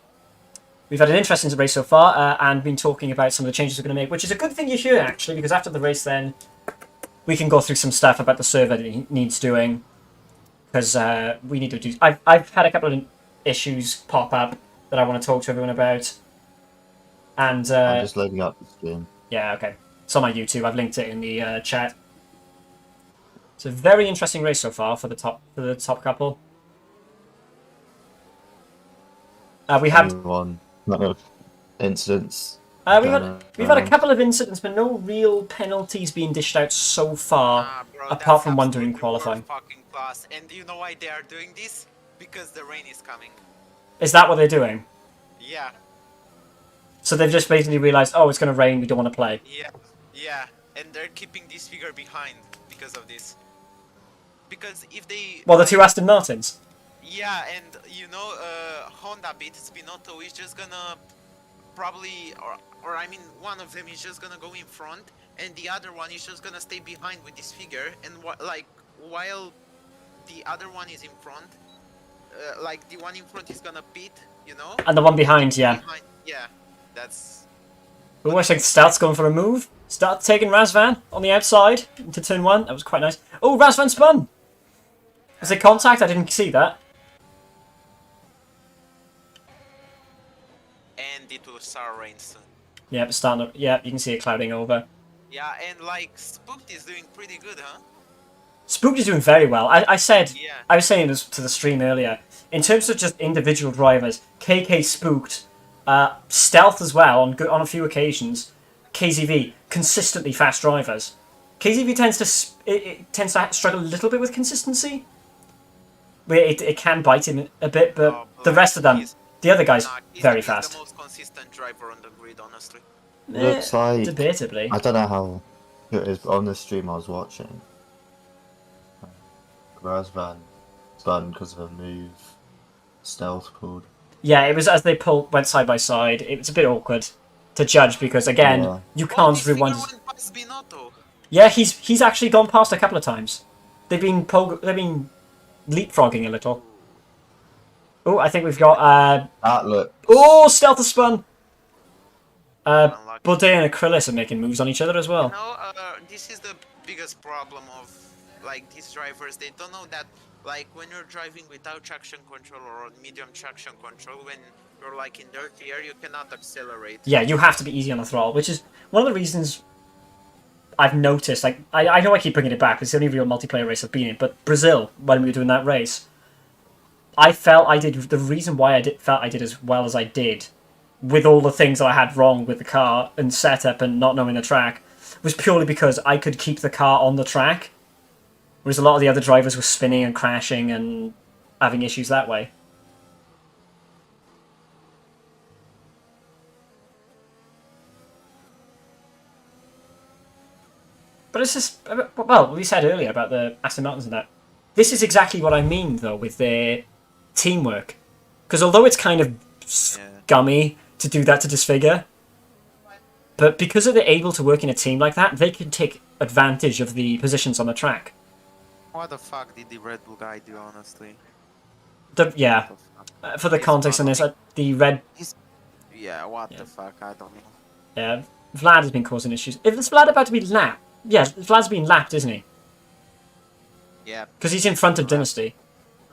We've had an interesting race so far, and been talking about some of the changes we're going to make, which is a good thing you hear actually, because after the race, then we can go through some stuff about the server that needs doing, because we need to do. I've had a couple of issues pop up that I want to talk to everyone about, and I'm just loading up the stream. yeah, okay, it's on my YouTube. I've linked it in the chat. It's a very interesting race so far for the top couple. We had One lot of incidents. we've had a Um, couple of incidents, but no real penalties being dished out so far. Nah, bro, apart that's from one during absolutely qualifying. world fucking class. And you know why they are doing this? Because the rain is coming. Is that what they're doing? Yeah, So they've just basically realised, oh, it's going to rain, we don't want to play. yeah. And they're keeping this figure behind because of this. Because if they... Well, the two Aston Martins. Yeah, and you know, Honda Beat Spinotto is just gonna probably, or I mean, one of them is just gonna go in front, and the other one is just gonna stay behind with this figure, and like while the other one is in front, like the one in front is gonna pit, you know. And the one behind, yeah. Yeah, that's. Oh, I think Stout's going for a move. Stout taking Razvan on the outside into turn one. That was quite nice. Oh, Razvan spun! Was it contact? I didn't see that. And it will start rain soon. Yeah, but starting up. Yeah, you can see it clouding over. Yeah, and like Spooked is doing pretty good, huh? Spooked is doing very well. I was Yeah. saying this to the stream earlier. In terms of just individual drivers, KK Spooked, Stealth as well on a few occasions. KZV, consistently fast drivers. KZV tends to struggle a little bit with consistency. Where it can bite him a bit, but Oh, the rest of them, he's- the other guys, Nah, he's very he's fast. the most consistent driver on the grid, honestly. Looks like Debatably. I don't know how it is, but on the stream I was watching, Razvan spun because of a move Stealth pulled. Yeah, it was as they went side by side. It was a bit awkward to judge because again, Yeah. you Oh, can't this rewind. figure went past Binotto. Yeah, he's actually gone past a couple of times. They've been leapfrogging a little. Oh, I think we've got That look. oh, Stealth has spun. Unlucky. Bode and Acrylis are making moves on each other as well. No, this is the biggest problem of like these drivers. They don't know that like when you're driving without traction control or medium traction control, when you're like in dirty air, you cannot accelerate. Yeah, you have to be easy on the throttle, which is one of the reasons I've noticed. Like, I know I keep bringing it back. It's the only real multiplayer race I've been in. But Brazil, when we were doing that race, I felt I did. The reason why felt I did as well as I did, with all the things that I had wrong with the car and setup and not knowing the track, was purely because I could keep the car on the track, whereas a lot of the other drivers were spinning and crashing and having issues that way. But it's just, well, we said earlier about the Aston Martins and that. This is exactly what I mean, though, with their teamwork. Because although it's kind of scummy to do that to Disfigure, but because they're able to work in a team like that, they can take advantage of the positions on the track. What the fuck did the Red Bull guy do, honestly? Yeah, What the fuck? for the He's context on this, not- the red... Yeah, what Yeah. the fuck? I don't know. Yeah, Vlad has been causing issues. If it's Vlad about to be lapped, yeah, Vlad's being lapped, isn't he? Yeah. Because he's in front of Right. Dynasty.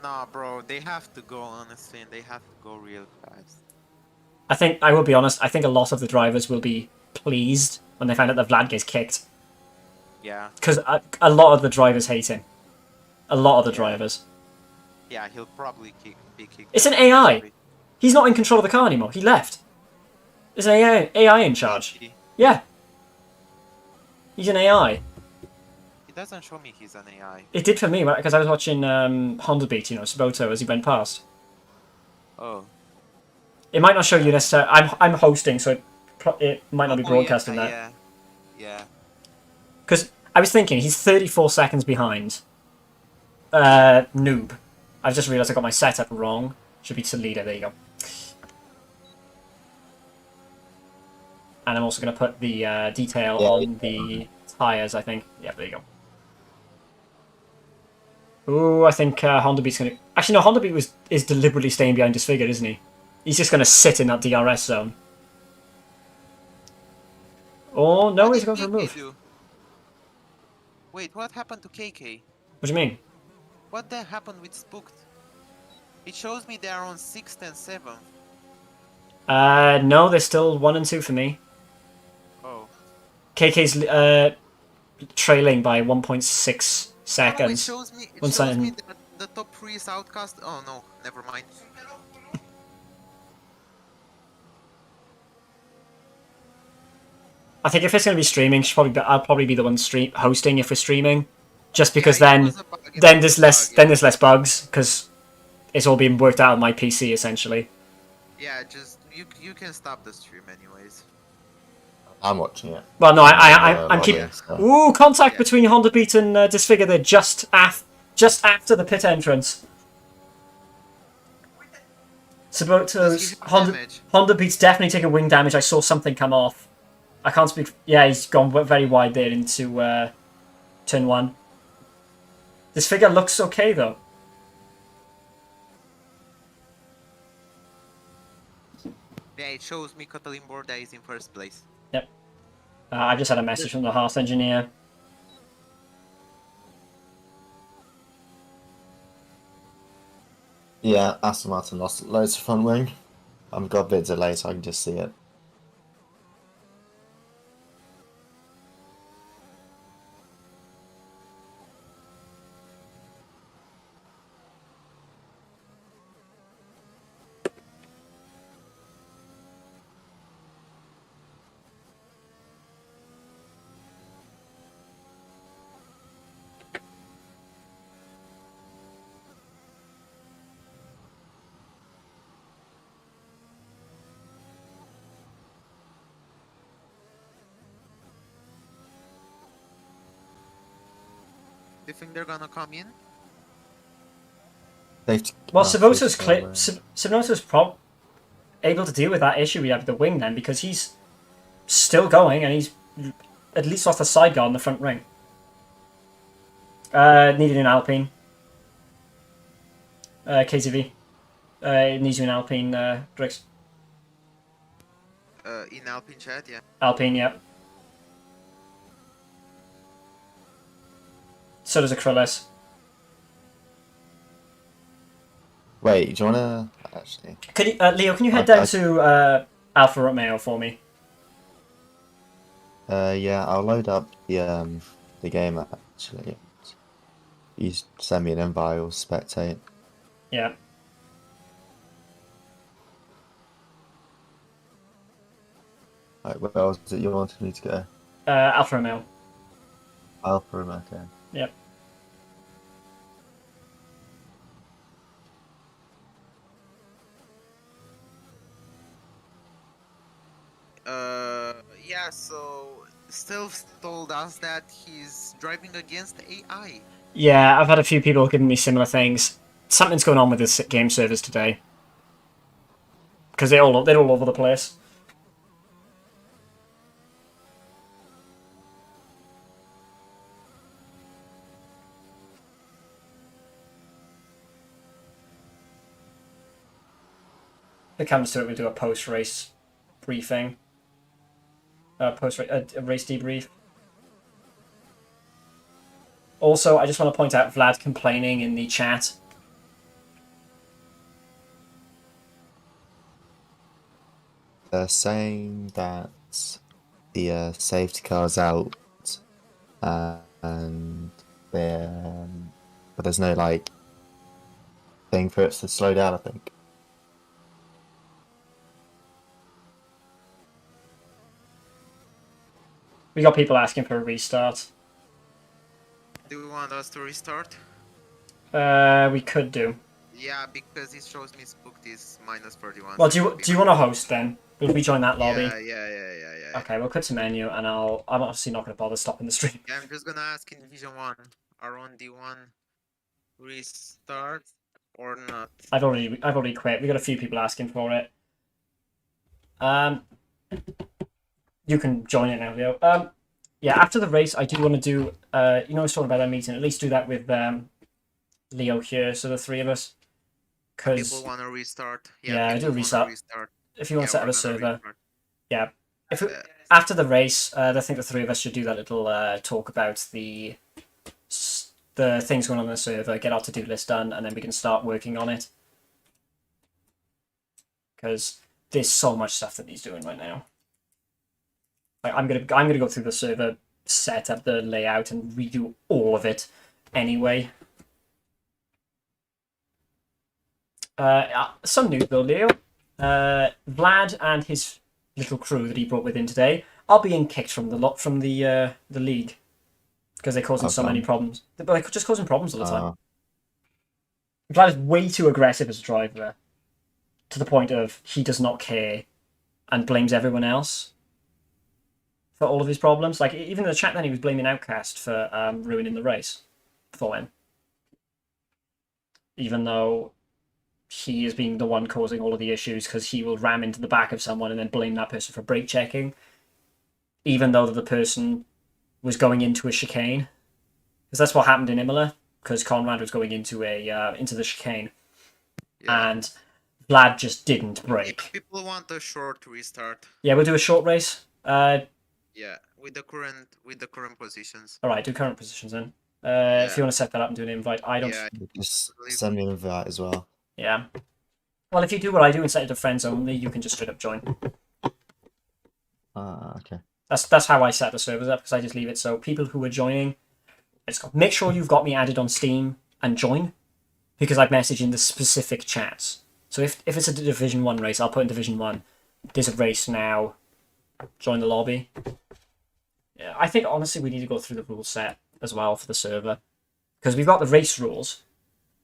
Nah, bro, they have to go, honestly, and they have to go real fast. I will be honest, I think a lot of the drivers will be pleased when they find out that Vlad gets kicked. Yeah. Because a lot of the drivers hate him. A lot of the Yeah. drivers. Yeah, he'll probably be kicked. It's an out. AI. He's not in control of the car anymore. He left. There's an AI in charge. Yeah. He's an AI. It doesn't show me he's an AI. It did for me, because I was watching Honda Beat, Saboto, as he went past. Oh. It might not show you necessarily. I'm hosting, so it might not be broadcasting that. Yeah. Yeah. Because I was thinking, he's 34 seconds behind. Noob. I've just realised I got my setup wrong. Should be Toledo, there you go. And I'm also going to put the detail on the tyres, I think. Yeah, there you go. Ooh, I think Honda Beat's going to... Actually, no, Honda Beat is deliberately staying behind Disfigured, isn't he? He's just going to sit in that DRS zone. Oh, no, What he's did going for a KK move. do? Wait, what happened to KK? What do you mean? What the happened with Spooked? It shows me they are on 6th and 7th. No, they're still 1 and 2 for me. Oh. KK's trailing by 1.6 seconds. No, it shows me One second. that the top 3 is Outcast. Oh no, never mind. I think if it's going to be streaming, I'll probably be the one hosting if we're streaming, just because then there's less bugs because it's all being worked out on my PC essentially. Yeah, just you can stop the stream anyways. I'm watching it. Well, no, I'm keeping. So. Ooh, contact between Honda Beat and Disfigure there just after the pit entrance. Saboto's Honda Beat's definitely taking wing damage. I saw something come off. I can't speak. Yeah, he's gone very wide there into turn 1. This figure looks okay though. Yeah, it shows me Catalin Borda is in 1st place. Yep. I've just had a message from the Haas engineer. Yeah, Aston Martin lost loads of front wing. I've got a bit delayed, so I can just see it. Do you think they're gonna come in? Well, Savoto's able to deal with that issue we have with the wing then, because he's still going and he's at least off the side guard in the front ring. Needed an Alpine. KZV. Needs you an Alpine, Drix. In Alpine chat, yeah. Alpine, yeah. So does Acrylis. Wait, do you wanna actually? Can you, Leo? Can you head down to Alfa Romeo for me? Yeah, I'll load up the game actually. You send me an invite or spectate. Yeah. Right, where else is it you wanted me to go? Alfa Romeo. Alpha Romeo, okay. Yep. Yeah, so Stills told us that he's driving against AI. Yeah, I've had a few people giving me similar things. Something's going on with this game servers today. Because they're all over the place. If it comes to it, we'll do a post-race briefing. post race debrief. Also, I just want to point out Vlad complaining in the chat. They're saying that the safety car's out, and they're, but there's no like thing for it to slow down, I think. We got people asking for a restart. Do you want us to restart? We could do. Yeah, because it shows me spooked is -41. Well, so it do should you be want to host then? Will we join that lobby? Yeah. Okay, we'll cut to menu, and I'm obviously not going to bother stopping the stream. Yeah, I'm just gonna ask in Division 1, are on D1 restart or not? I've already quit. We got a few people asking for it. You can join it now, Leo. Yeah, after the race, I do want to do. I was talking about that meeting. At least do that with Leo here, so the three of us. Because People want to restart. Yeah, I do people wanna restart. If you want to set up a we're gonna server, restart. yeah. If Uh, after the race, I think the three of us should do that little talk about the things going on the server, get our to-do list done, and then we can start working on it. Because there's so much stuff that he's doing right now. Like, I'm gonna go through the server setup, the layout, and redo all of it anyway. Some news though, Leo. Vlad and his little crew that he brought with him today are being kicked from the league because they're causing so many problems. They're just causing problems all the time. Vlad is way too aggressive as a driver, to the point of he does not care and blames everyone else for all of his problems. Like, even in the chat then, he was blaming Outcast for ruining the race for him, even though he is being the one causing all of the issues, because he will ram into the back of someone and then blame that person for brake checking, even though the person was going into a chicane. Because that's what happened in Imola, because Conrad was going into the chicane, and Vlad just didn't brake. People want a short restart. Yeah, we'll do a short race. Yeah, with the current positions. All right, do current positions then. If you want to set that up and do an invite, I don't. Yeah, Just send me an invite as well. Yeah. Well, if you do what I do and set it to friends only, you can just straight up join. Okay. That's how I set the servers up, because I just leave it so people who are joining, make sure you've got me added on Steam and join, because I've messaged in the specific chats. So if it's a Division 1 race, I'll put in Division 1. There's a race now. Join the lobby. Yeah, I think honestly we need to go through the rule set as well for the server, because we've got the race rules.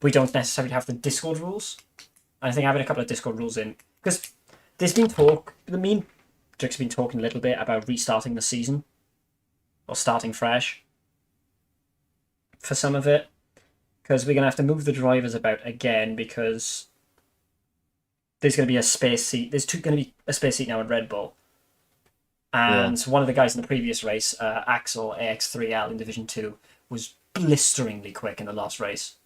We don't necessarily have the Discord rules. I think having a couple of Discord rules in, because there's been talk. Me and Drix have been talking a little bit about restarting the season, or starting fresh for some of it, because we're gonna have to move the drivers about again, because there's gonna be a space seat. There's gonna be a space seat now in Red Bull, and one of the guys in the previous race, Axel AX3L in Division 2, was blisteringly quick in the last race.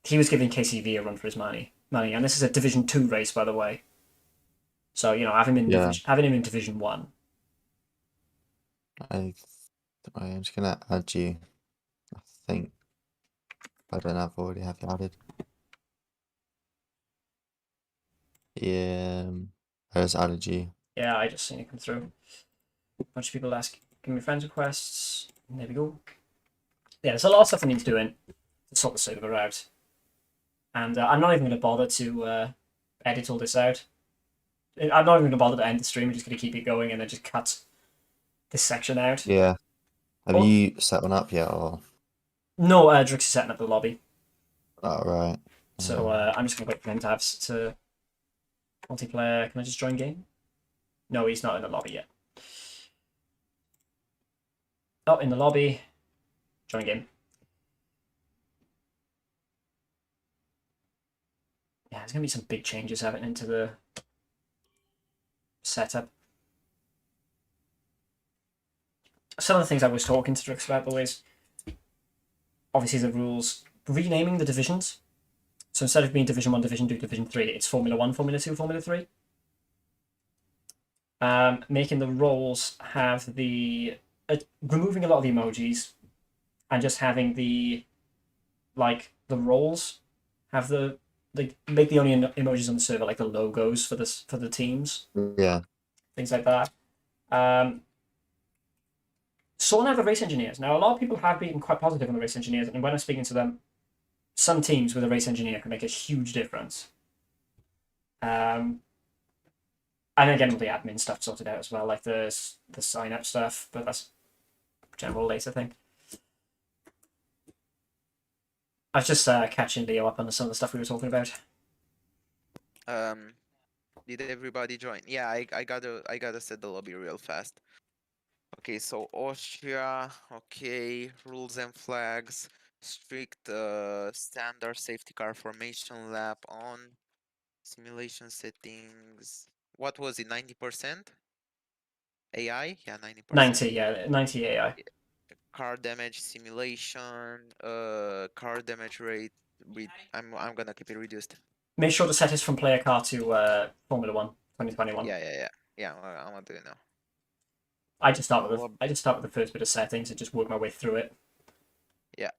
He was giving KCV a run for his money, and this is a Division 2 race, by the way. So having him in Division 1. I'm just gonna add you. I think I don't know if I already have you added. Yeah, I just added you. Yeah, I just seen it come through. A bunch of people asking me friends requests. There we go. Yeah, there's a lot of stuff I need to do in to sort the server out. And I'm not even going to bother to edit all this out. I'm not even going to bother to end the stream. I'm just going to keep it going and then just cut this section out. Yeah. Have you set one up yet, or? No, Drix is setting up the lobby. Oh, right. So I'm just going to wait for him to have to multiplayer. Can I just join game? No, he's not in the lobby yet. Not in the lobby. Join game. Yeah, there's going to be some big changes happening into the setup. Some of the things I was talking to Drix about, though, is obviously the rules, renaming the divisions. So instead of being Division 1, Division 2, Division 3, it's Formula 1, Formula 2, Formula 3. making the roles have the removing a lot of the emojis, and just having the roles have the make the only emojis on the server like the logos for the teams, Yeah. things like that. So now the race engineers. Now a lot of people have been quite positive on the race engineers, and when I'm speaking to them, some teams with a race engineer can make a huge difference. And then getting all the admin stuff sorted out as well, like the sign up stuff, but that's general later thing. I was just catching Leo up on some of the stuff we were talking about. Did everybody join? Yeah, I gotta set the lobby real fast. Okay, so Austria, okay, rules and flags, strict standard safety car formation lap on, simulation settings. What was it? 90%? AI? Yeah, 90%. 90, yeah, 90 AI. Car damage simulation, car damage rate. I'm gonna keep it reduced. Make sure to set it from player car to Formula 1 2021. Yeah. I'm gonna do it now. I just start with the first bit of settings and just work my way through it. Yeah.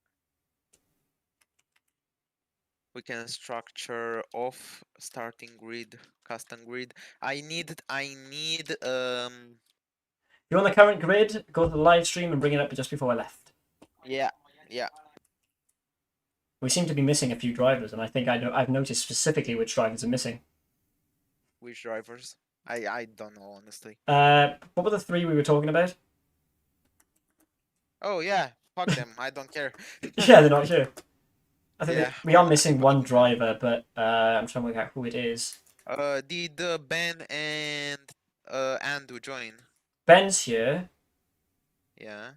We can structure off starting grid, custom grid. I need If you're on the current grid, go to the live stream and bring it up just before I left. yeah. We seem to be missing a few drivers, and I think I've noticed specifically which drivers are missing. Which drivers? I don't know honestly. What were the three we were talking about? Oh yeah, fuck them. I don't care. Yeah, they're not here. I think Yeah. we are missing one driver, but I'm trying to work out who it is. Did Ben and Andu join? Ben's here. Yeah.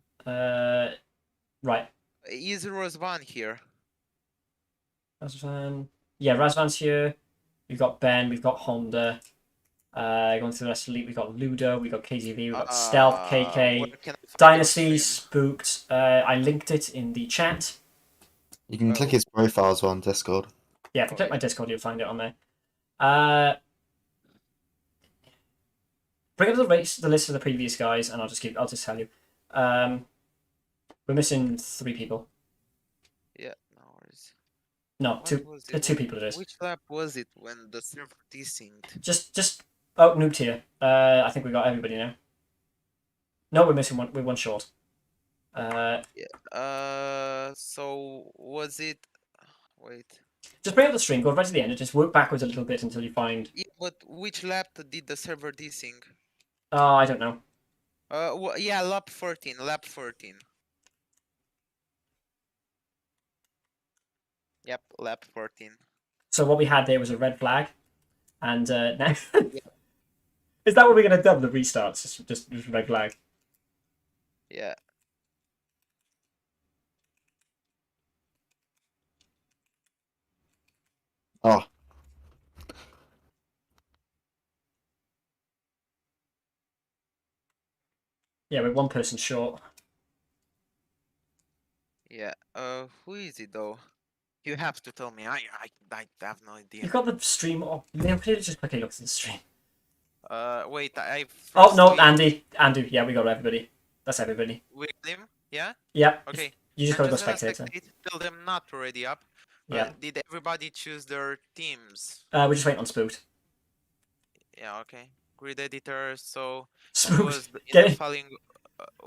Right. Is Rosvan here? Razvan. Yeah, Razvan's here. We've got Ben. We've got Honda. Going through the rest of the league, we've got Ludo. We've got KZV. We've got Stealth, Where KK, can I find your Dynasty, stream? Spooked. I linked it in the chat. You can click his profiles on Discord. Yeah, if you click my Discord, you'll find it on there. Bring up the list of the previous guys, and I'll just tell you. We're missing 3 people. Yeah, no worries. No, What two. was it? 2 people it is. Which lap was it when the server desynced? Just. Oh, Noob tier. I think we got everybody now. No, we're missing one. We're one short. So was it? Wait. Just bring up the stream. Go right to the end and just work backwards a little bit until you find. Yeah, but which lap did the server desync? Oh, I don't know. Yeah, lap 14. Lap 14. Yep, lap 14. So what we had there was a red flag, and now is that what we're gonna dub the restarts? Just red flag. Yeah. Oh, Yeah, we're one person short. Yeah. Who is it though? You have to tell me. I have no idea. You've got the stream. Oh, just quickly look at the stream. Wait. I. Oh no, firstly- Andy. Yeah, we got everybody. That's everybody. William. Yeah. Yeah. Okay. You just I'm gotta go gonna spectator. Tell them not to ready up. Yeah. Did everybody choose their teams? We're just waiting on Spooked. Yeah. Okay. Grid editor. So it Spooked. was in Get the it? following.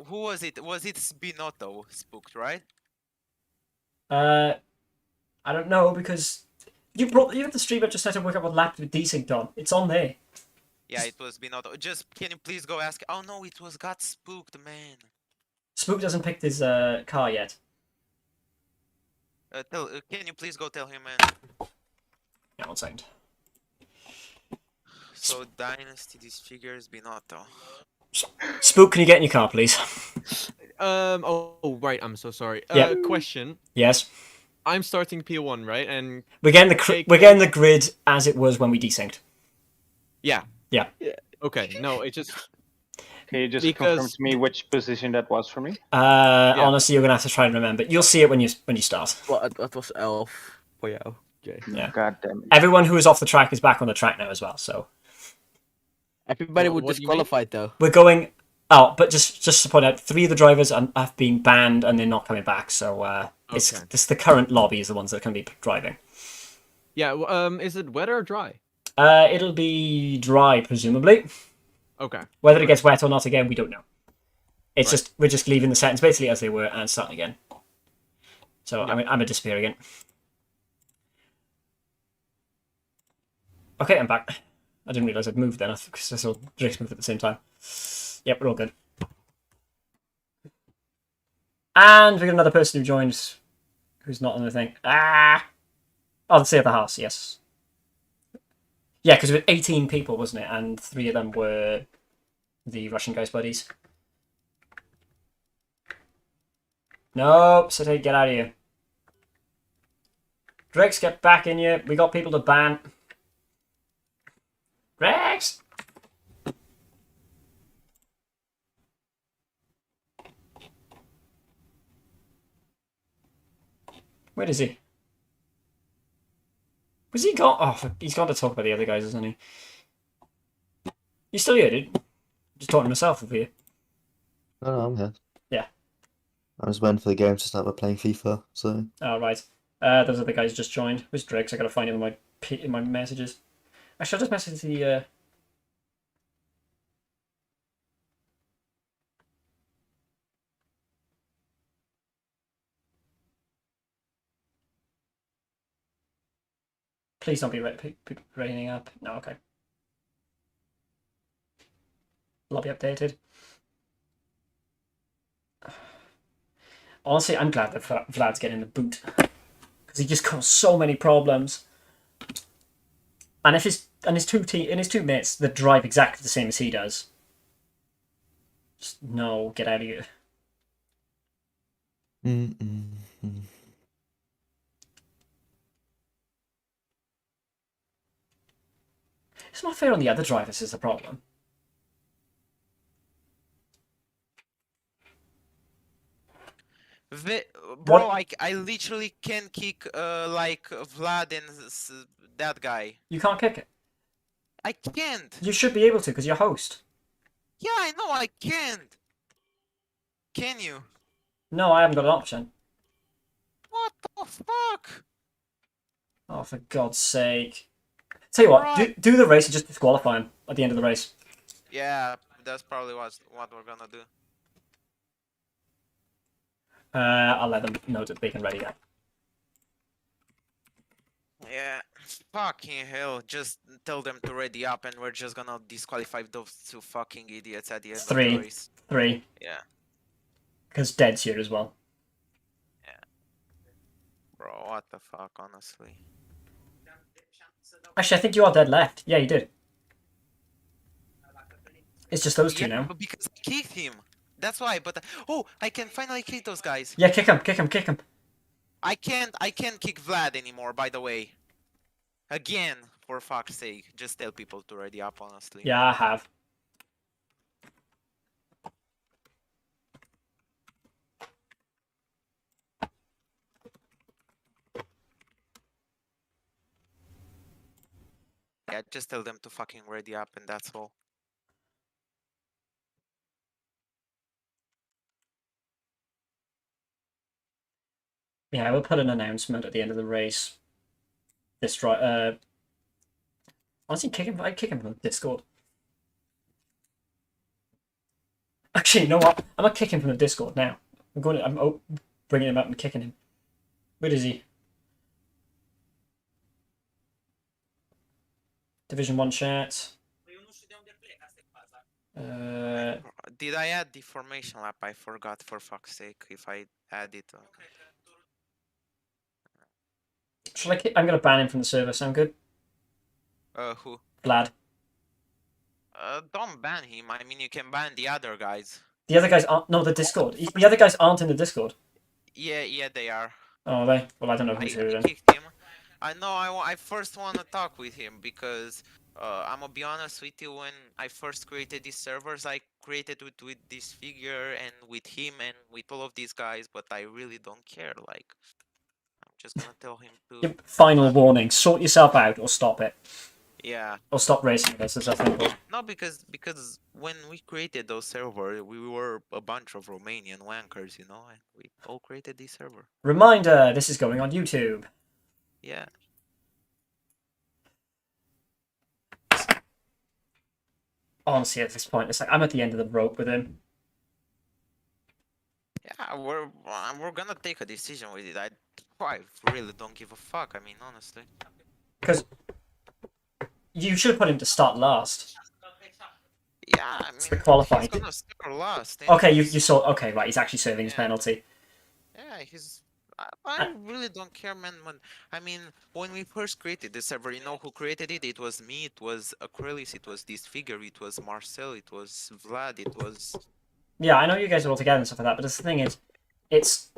Who was it? Was it Spinotto spooked, right? I don't know because you have the stream up just had to work out what lap with desynced on. It's on there. Yeah, it was Binotto. Just can you please go ask? Oh no, it was got spooked, man. Spook doesn't pick his car yet. Can you please go tell him, man? Yeah, 1 second. So Dynasty disfigures Binotto. Spook, can you get in your car, please? Oh, right. I'm so sorry. Yeah. Question. Yes. I'm starting P1, right? And We're getting the grid as it was when we desynced. yeah. Yeah. Okay. No, it just Can you just Because- confirm to me which position that was for me? Honestly, you're gonna have to try and remember. You'll see it when you start. Well, that was elf for jou. okay. Yeah. God damn it. Everyone who is off the track is back on the track now as well. So Everybody What- was what do you mean? disqualified though. We're going. Oh, but just to point out, 3 of the drivers have been banned and they're not coming back. So it's Okay. this the current lobby is the ones that can be driving. Yeah. Is it wet or dry? It'll be dry, presumably. Okay. Whether it gets wet or not again, we don't know. It's Right. just we're just leaving the settings basically as they were and starting again. So Yeah. I'm a disappear again. Okay, I'm back. I didn't realize I'd moved then. Because I saw Drake's move at the same time. Yep, we're all good. And we got another person who joined, who's not on the thing. Oh, let's see at the house. Yes. Yeah, because we had 18 people, wasn't it? And 3 of them were the Russian guy's buddies. No, Sate, get out of here. Drex, get back in here. We got people to ban. Drex! Where is he? Was he gone? Oh, he's gone to talk about the other guys, isn't he? You still here, dude? Just talking to myself over here. No, I'm here. Yeah. I was waiting for the game to start by playing FIFA, so Oh, right. Those other guys just joined. Where's Drex? I gotta find him in my messages. Actually, I'll just message the. Please don't be raining up. No, okay. Lobby updated. Honestly, I'm glad that Vlad's getting the boot. Because he just caused so many problems. And if his two mates that drive exactly the same as he does. Just no, get out of here. It's not fair on the other drivers is the problem. Bro, What? I literally can kick like Vlad and that guy. You can't kick it. I can't. You should be able to because you're host. Yeah, I know I can't. Can you? No, I haven't got an option. What the fuck? Oh, for God's sake. Tell you what, do the race and just disqualify him at the end of the race. Yeah, that's probably what we're gonna do. I'll let them know that they can ready that. Yeah, fucking hell. Just tell them to ready up and we're just gonna disqualify those 2 fucking idiots at the end of 3. the race. 3. Yeah. Because Dead's here as well. Bro, what the fuck, honestly. Actually, I think you are dead left. Yeah, you did. It's just those 2 Yeah, now. but because I kicked him. That's why, but oh, I can finally kick those guys. Yeah, kick him, kick him, kick him. I can't kick Vlad anymore, by the way. Again, for fuck's sake. Just tell people to ready up, honestly. Yeah, I have. Yeah, just tell them to fucking ready up and that's all. Yeah, we'll put an announcement at the end of the race. This right. Honestly, I'd kick him from the Discord. Actually, you know what? I'm gonna kick him from the Discord now. I'm bringing him up and kicking him. Where is he? Division 1 chat. Did I add the formation lap? I forgot, for fuck's sake, if I add it. Shall I? I'm gonna ban him from the server. Sound good? Who? Vlad. Don't ban him. I mean, you can ban the other guys. The other guys aren't. No, the Discord. The other guys aren't in the Discord. Yeah, they are. Oh, are they? Well, I don't know I who's here then. kicked him. I know. I first want to talk with him because I'm gonna be honest with you. When I first created these servers, I created with this figure and with him and with all of these guys. But I really don't care. Like, I'm just gonna tell him to. Final warning: sort yourself out or stop it. Yeah. Or stop racing this, as I think. No, because when we created those server, we were a bunch of Romanian wankers, you know, and we all created this server. Reminder, this is going on YouTube. Yeah. Honestly, at this point, it's like I'm at the end of the rope with him. Yeah, we're gonna take a decision with it. I really don't give a fuck. I mean, honestly. Because you should put him to start last. Yeah, I It's mean, the qualifying. he's gonna score last. Okay, you anyways. saw. Okay, right. He's actually serving his Yeah. penalty. Yeah, I really don't care, man. I mean, when we first created the server, you know who created it? It was me. It was Acrylis. It was Disfigure. It was Marcel. It was Vlad. It was. Yeah, I know you guys are all together and stuff like that, but the thing is, it's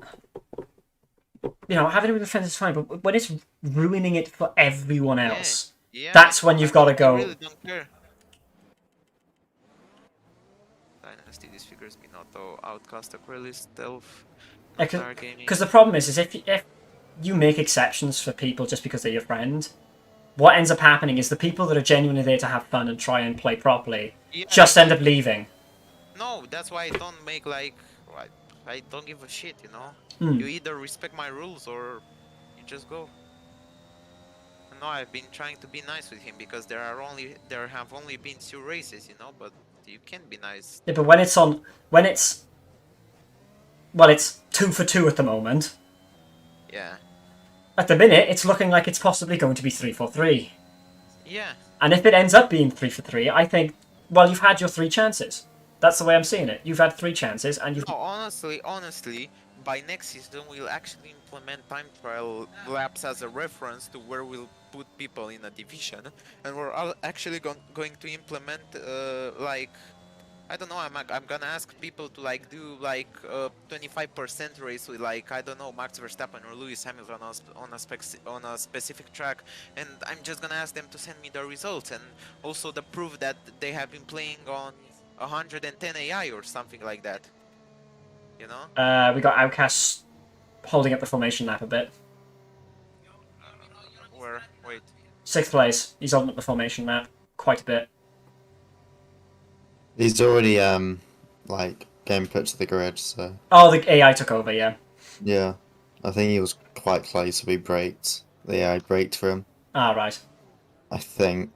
having him in defense is fine, but when it's ruining it for everyone else, Yeah. that's when you've got to I go. really don't care. Dynasty Disfigures Binotto, Outcast, Acrylis, Stealth, Notar Gaming. Because the problem is if you make exceptions for people just because they're your friend, what ends up happening is the people that are genuinely there to have fun and try and play properly just end up leaving. No, that's why I don't make like. I don't give a shit, you know? Hmm. You either respect my rules or you just go. No, I've been trying to be nice with him because there have only been 2 races, you know, but you can't be nice. Yeah, but it's 2 for 2 at the moment. Yeah. At the minute, it's looking like it's possibly going to be 3 for 3. Yeah. And if it ends up being 3 for 3, I think, well, you've had your 3 chances. That's the way I'm seeing it. You've had 3 chances, and you've. No, honestly, by next season we'll actually implement time trial laps as a reference to where we'll put people in a division, and we're actually going to implement like. I don't know. I'm gonna ask people to like do like a 25% race with like I don't know Max Verstappen or Lewis Hamilton on a specific track, and I'm just gonna ask them to send me the results and also the proof that they have been playing on 110 AI or something like that. You know? We got Outcast holding up the formation map a bit. Where? Wait. 6th place. He's holding up the formation map quite a bit. He's already like getting put to the grid, so Oh, the AI took over, yeah. yeah. I think he was quite close to be braked. The AI braked for him. Ah, right. I think,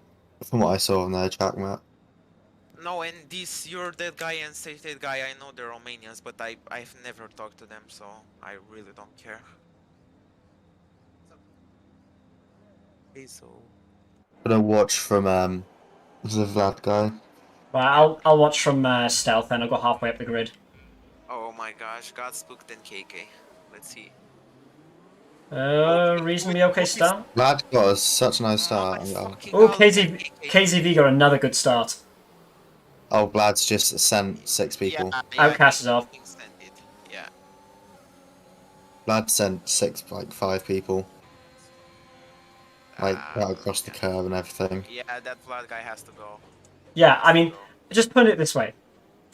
from what I saw on their track map. No, and you're that guy and State that guy, I know they're Romanians, but I've never talked to them, so I really don't care. Okay, so... Gonna watch from the Vlad guy. Well, I'll watch from Stealth, and I'll go halfway up the grid. Oh my gosh, got spooked and KK. Let's see. Reasonably okay start. Vlad got such a nice start. Oh, KZV got another good start. Oh, Vlad's just sent 6 people. Outcast is off. Yeah. Vlad sent 5 people. Like, right across the curve and everything. Yeah, that Vlad guy has to go. Yeah, I mean, just put it this way.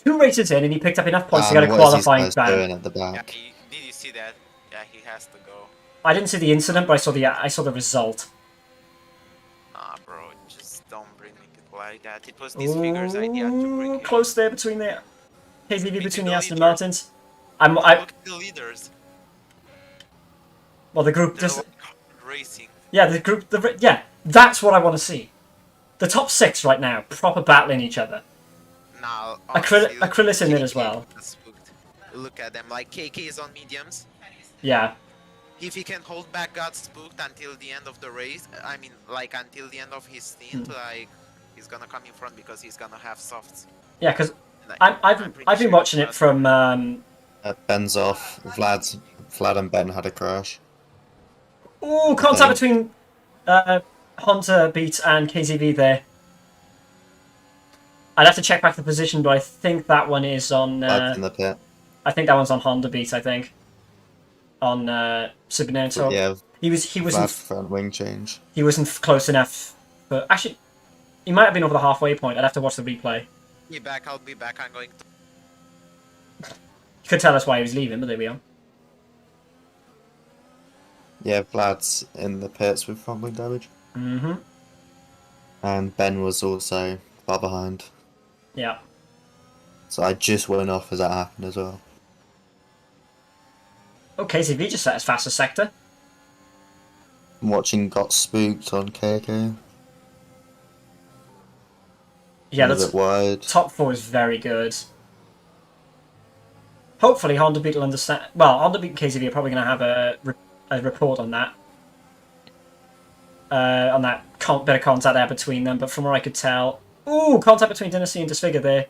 2 races in, and he picked up enough points to get a What is these qualifying guys ban. doing at the Yeah, back? did you see that? Yeah, he has to go. I didn't see the incident, but I saw the result. Nah, bro, just don't bring me people like that. It was this figure's idea to bring him. Close there between the KZV between the Aston leader. Martins. Look at the leaders. Well, the group They're just racing. yeah, the group yeah, that's what I want to see. The top 6 right now, proper battling each other. Nah, Acrylis in it as well. Look at them, like KK is on mediums. Yeah. If he can hold back got spooked until the end of the race, I mean, like until the end of his stint, like he's gonna come in front because he's gonna have softs. Yeah, because Like, I've been watching it from Ben's off. Vlad and Ben had a crash. ooh, contact between Honda Beat and KZV there. I'd have to check back the position, but I think that one is on. Vlad's in the pit. I think that one's on Honda Beat. I think on Subinato. Yeah, He wasn't Vlad's front wing change. he wasn't close enough. But actually, he might have been over the halfway point. I'd have to watch the replay. I'll be back. I'm going to... You could tell us why he was leaving, but there we are. Yeah, Vlad's in the pits with front wing damage. Mm-hmm. And Ben was also far behind. Yeah. So I just went off as that happened as well. Oh, KCV just set as fast as sector. I'm watching Got Spooked on KK. Yeah, A that's bit wide. top 4 is very good. Hopefully, Honda Beat will understand. Well, Honda Beat and KCV are probably going to have a report on that. On that bit of contact there between them, but from what I could tell, ooh, contact between Dynasty and Disfigure there.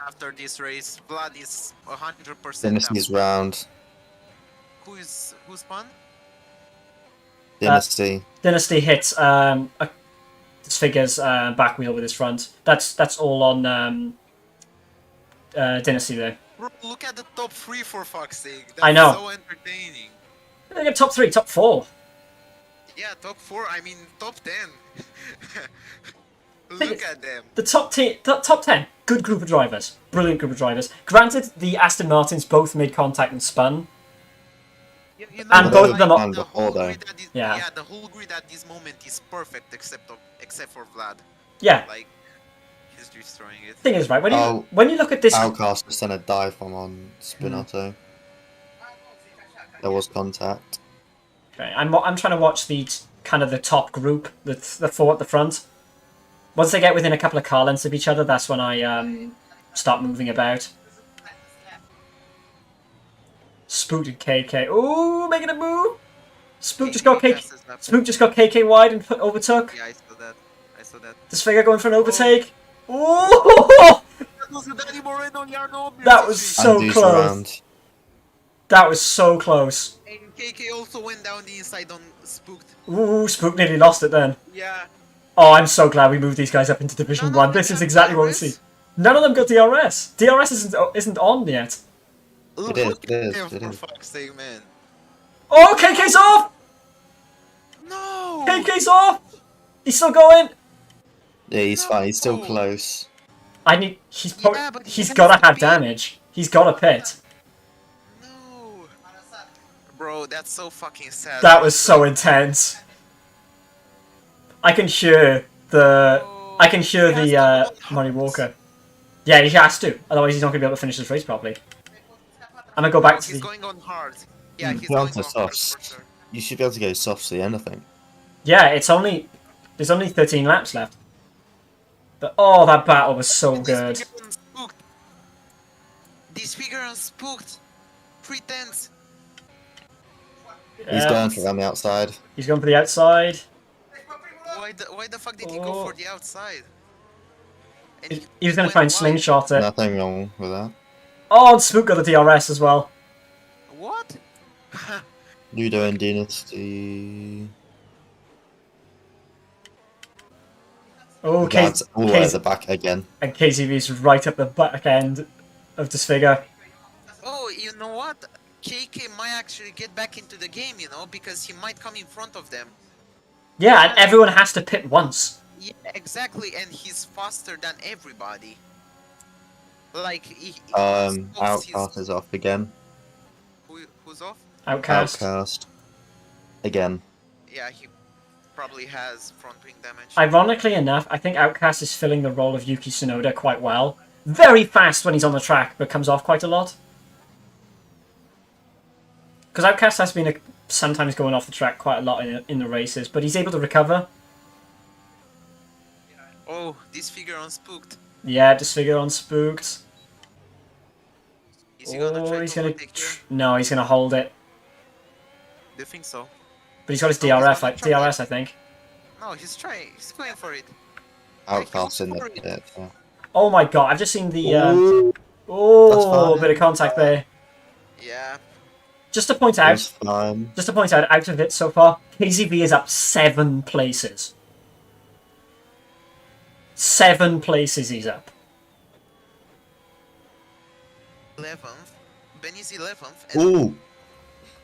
After this race, Vlad is 100% Dynasty's up. round. Who spun? Dynasty. Dynasty hits Disfigure's back wheel with his front. That's all on Dynasty there. Bro, look at the top 3 for fuck's sake. That's I know. so entertaining. They get top 3, top 4. Yeah, top 4, I mean top 10. Look at them. The top 10, good group of drivers, brilliant group of drivers. Granted, the Aston Martins both made contact and spun. You know, And both of them are- the whole before, grid at this, Yeah. yeah, the whole grid at this moment is perfect except for Vlad. Yeah, Like, he's destroying it. thing is, right, Oh. when you look at this, Outcast was sent a dive bomb on Spinato. There was contact. okay, I'm trying to watch the kind of the top group, the 4 at the front. Once they get within a couple of car lengths of each other, that's when I start moving about. Spook and KK. Ooh, making a move. Spook just got KK wide and overtook. Yeah, I saw that. I saw that. Disfigure going for an overtake. Ooh, that was so Andy's close. round. That was so close. And KK also went down the inside on Spooked. Ooh, Spook nearly lost it then. Yeah. Oh, I'm so glad we moved these guys up into Division None of 1. them This is got exactly what we DRS? see. None of them got DRS. DRS isn't on yet. Look is, at it is, them, it for is. fuck's sake, man. Oh, KK's off! No! KK's off! He's still going! Yeah, he's fine. He's still No. close. Yeah, but he He's has gotta to have pit. damage. He's gotta pit. No! Bro, that's so fucking sad. That was so intense. I can hear the Murray Walker. Yeah, he has to. Otherwise, he's not gonna be able to finish this race properly. I'm gonna go back to He's the. going on hard. Yeah, he's Go on going to on hard softs. for sure. You should be able to go soft to the end, I think. Yeah, there's only 13 laps left. But oh, that battle was so good. This figure on spooked. 3/10. He's going for around the outside. He's going for the outside. Why the fuck did he go for the outside? And He was going to try and went wide. slingshot it. Nothing wrong with that. Oh, and Spook got the DRS as well. What? Ludo and Dynasty. Oh, That's all the way at the back again. and KCV's right up the back end of Disfigure. Oh, you know what? KK might actually get back into the game, you know, because he might come in front of them. Yeah, and everyone has to pit once. Yeah, exactly, and he's faster than everybody. Like, Outcast is off again. Who's off? Outcast. Outcast. Again. Yeah, he probably has front wing damage. Ironically enough, I think Outcast is filling the role of Yuki Tsunoda quite well. Very fast when he's on the track, but comes off quite a lot. Because Outcast has been sometimes going off the track quite a lot in the races, but he's able to recover. Oh, this figure on spooked. Yeah, Disfigure on Spooked. Is he gonna try he's to gonna. overtake here? No, he's gonna hold it. Do you think so? But he's got his No, he's DRS, gonna like try. DRS, I think. No, he's trying. He's going for it. Outcast in the Sorry. pit. Yeah. Oh my god! I've just seen the. Ooh, Oh, fine. a bit of contact there. Yeah. Just to point that's out, fine. out of it so far, KZV is up 7 places. 7 places he's up. 11th. Benny's 11th. And Ooh!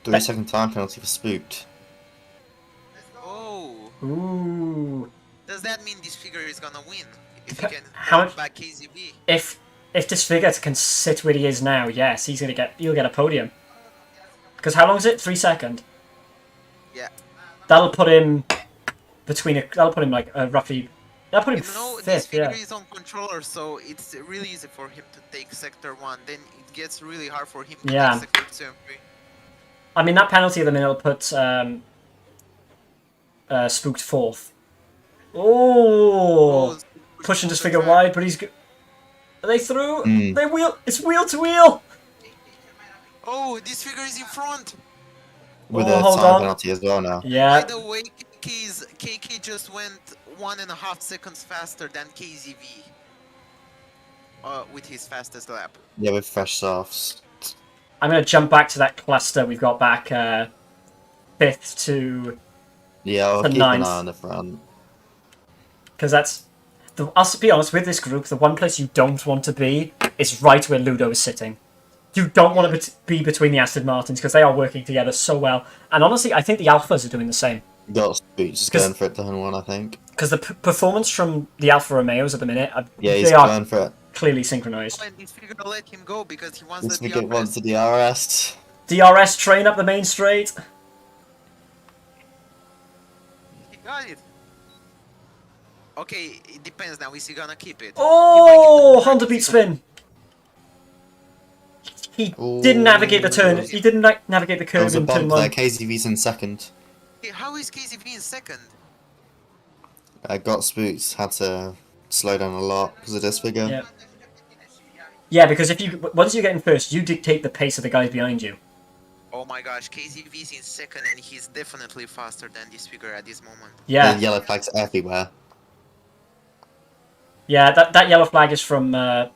3-second time penalty for Spooked. oh, Ooh. does that mean this figure is gonna win? If he can How hold much- back KZB? If Disfigure can sit where he is now, yes, he'll get a podium. Because how long is it? 3 seconds. Yeah. That'll put him like roughly That put him You know, this fifth, figure yeah. is on controller, so it's really easy for him to take Sector 1. Then it gets really hard for him to Yeah. take Sector 2 and 3. I mean, that penalty at the minute will put Spooked fourth. Oh, pushing this figure wide, but he's. Are they through? Mm. They wheel. It's wheel to wheel. Oh, this figure is in front! With Oh, a hold time on. penalty as well now. Yeah. By the way, KK just went 1.5 seconds faster than KZV. With his fastest lap. Yeah, with fresh softs. I'm gonna jump back to that cluster we've got back fifth to Yeah, I'll The keep ninth. an eye on the front. because that's. I'll be honest with this group. The one place you don't want to be is right where Ludo is sitting. You don't want to be between the Aston Martins because they are working together so well. And honestly, I think the Alphas are doing the same. Got Boots is 'Cause- going for it, turn one, I think. Because the performance from the Alfa Romeos at the minute, Yeah, he's they are going for it. clearly synchronized. Oh, and this figure let him go because he wants This the figure wants DRS. the DRS. DRS train up the main straight. He got it. Okay, it depends now. Is he gonna keep it? Oh, Honda beat spin. He didn't Ooh. navigate the turn. He didn't navigate the There curve was a in turn bump there. one. KZV's in second. Hey, how is KZV in second? Got Spooks had to slow down a lot because of this figure. Yeah. Yeah, because if you once you get in first, you dictate the pace of the guys behind you. Oh my gosh, KZV's in second and he's definitely faster than this figure at this moment. Yeah, The yellow flags everywhere. yeah. That yellow flag is from the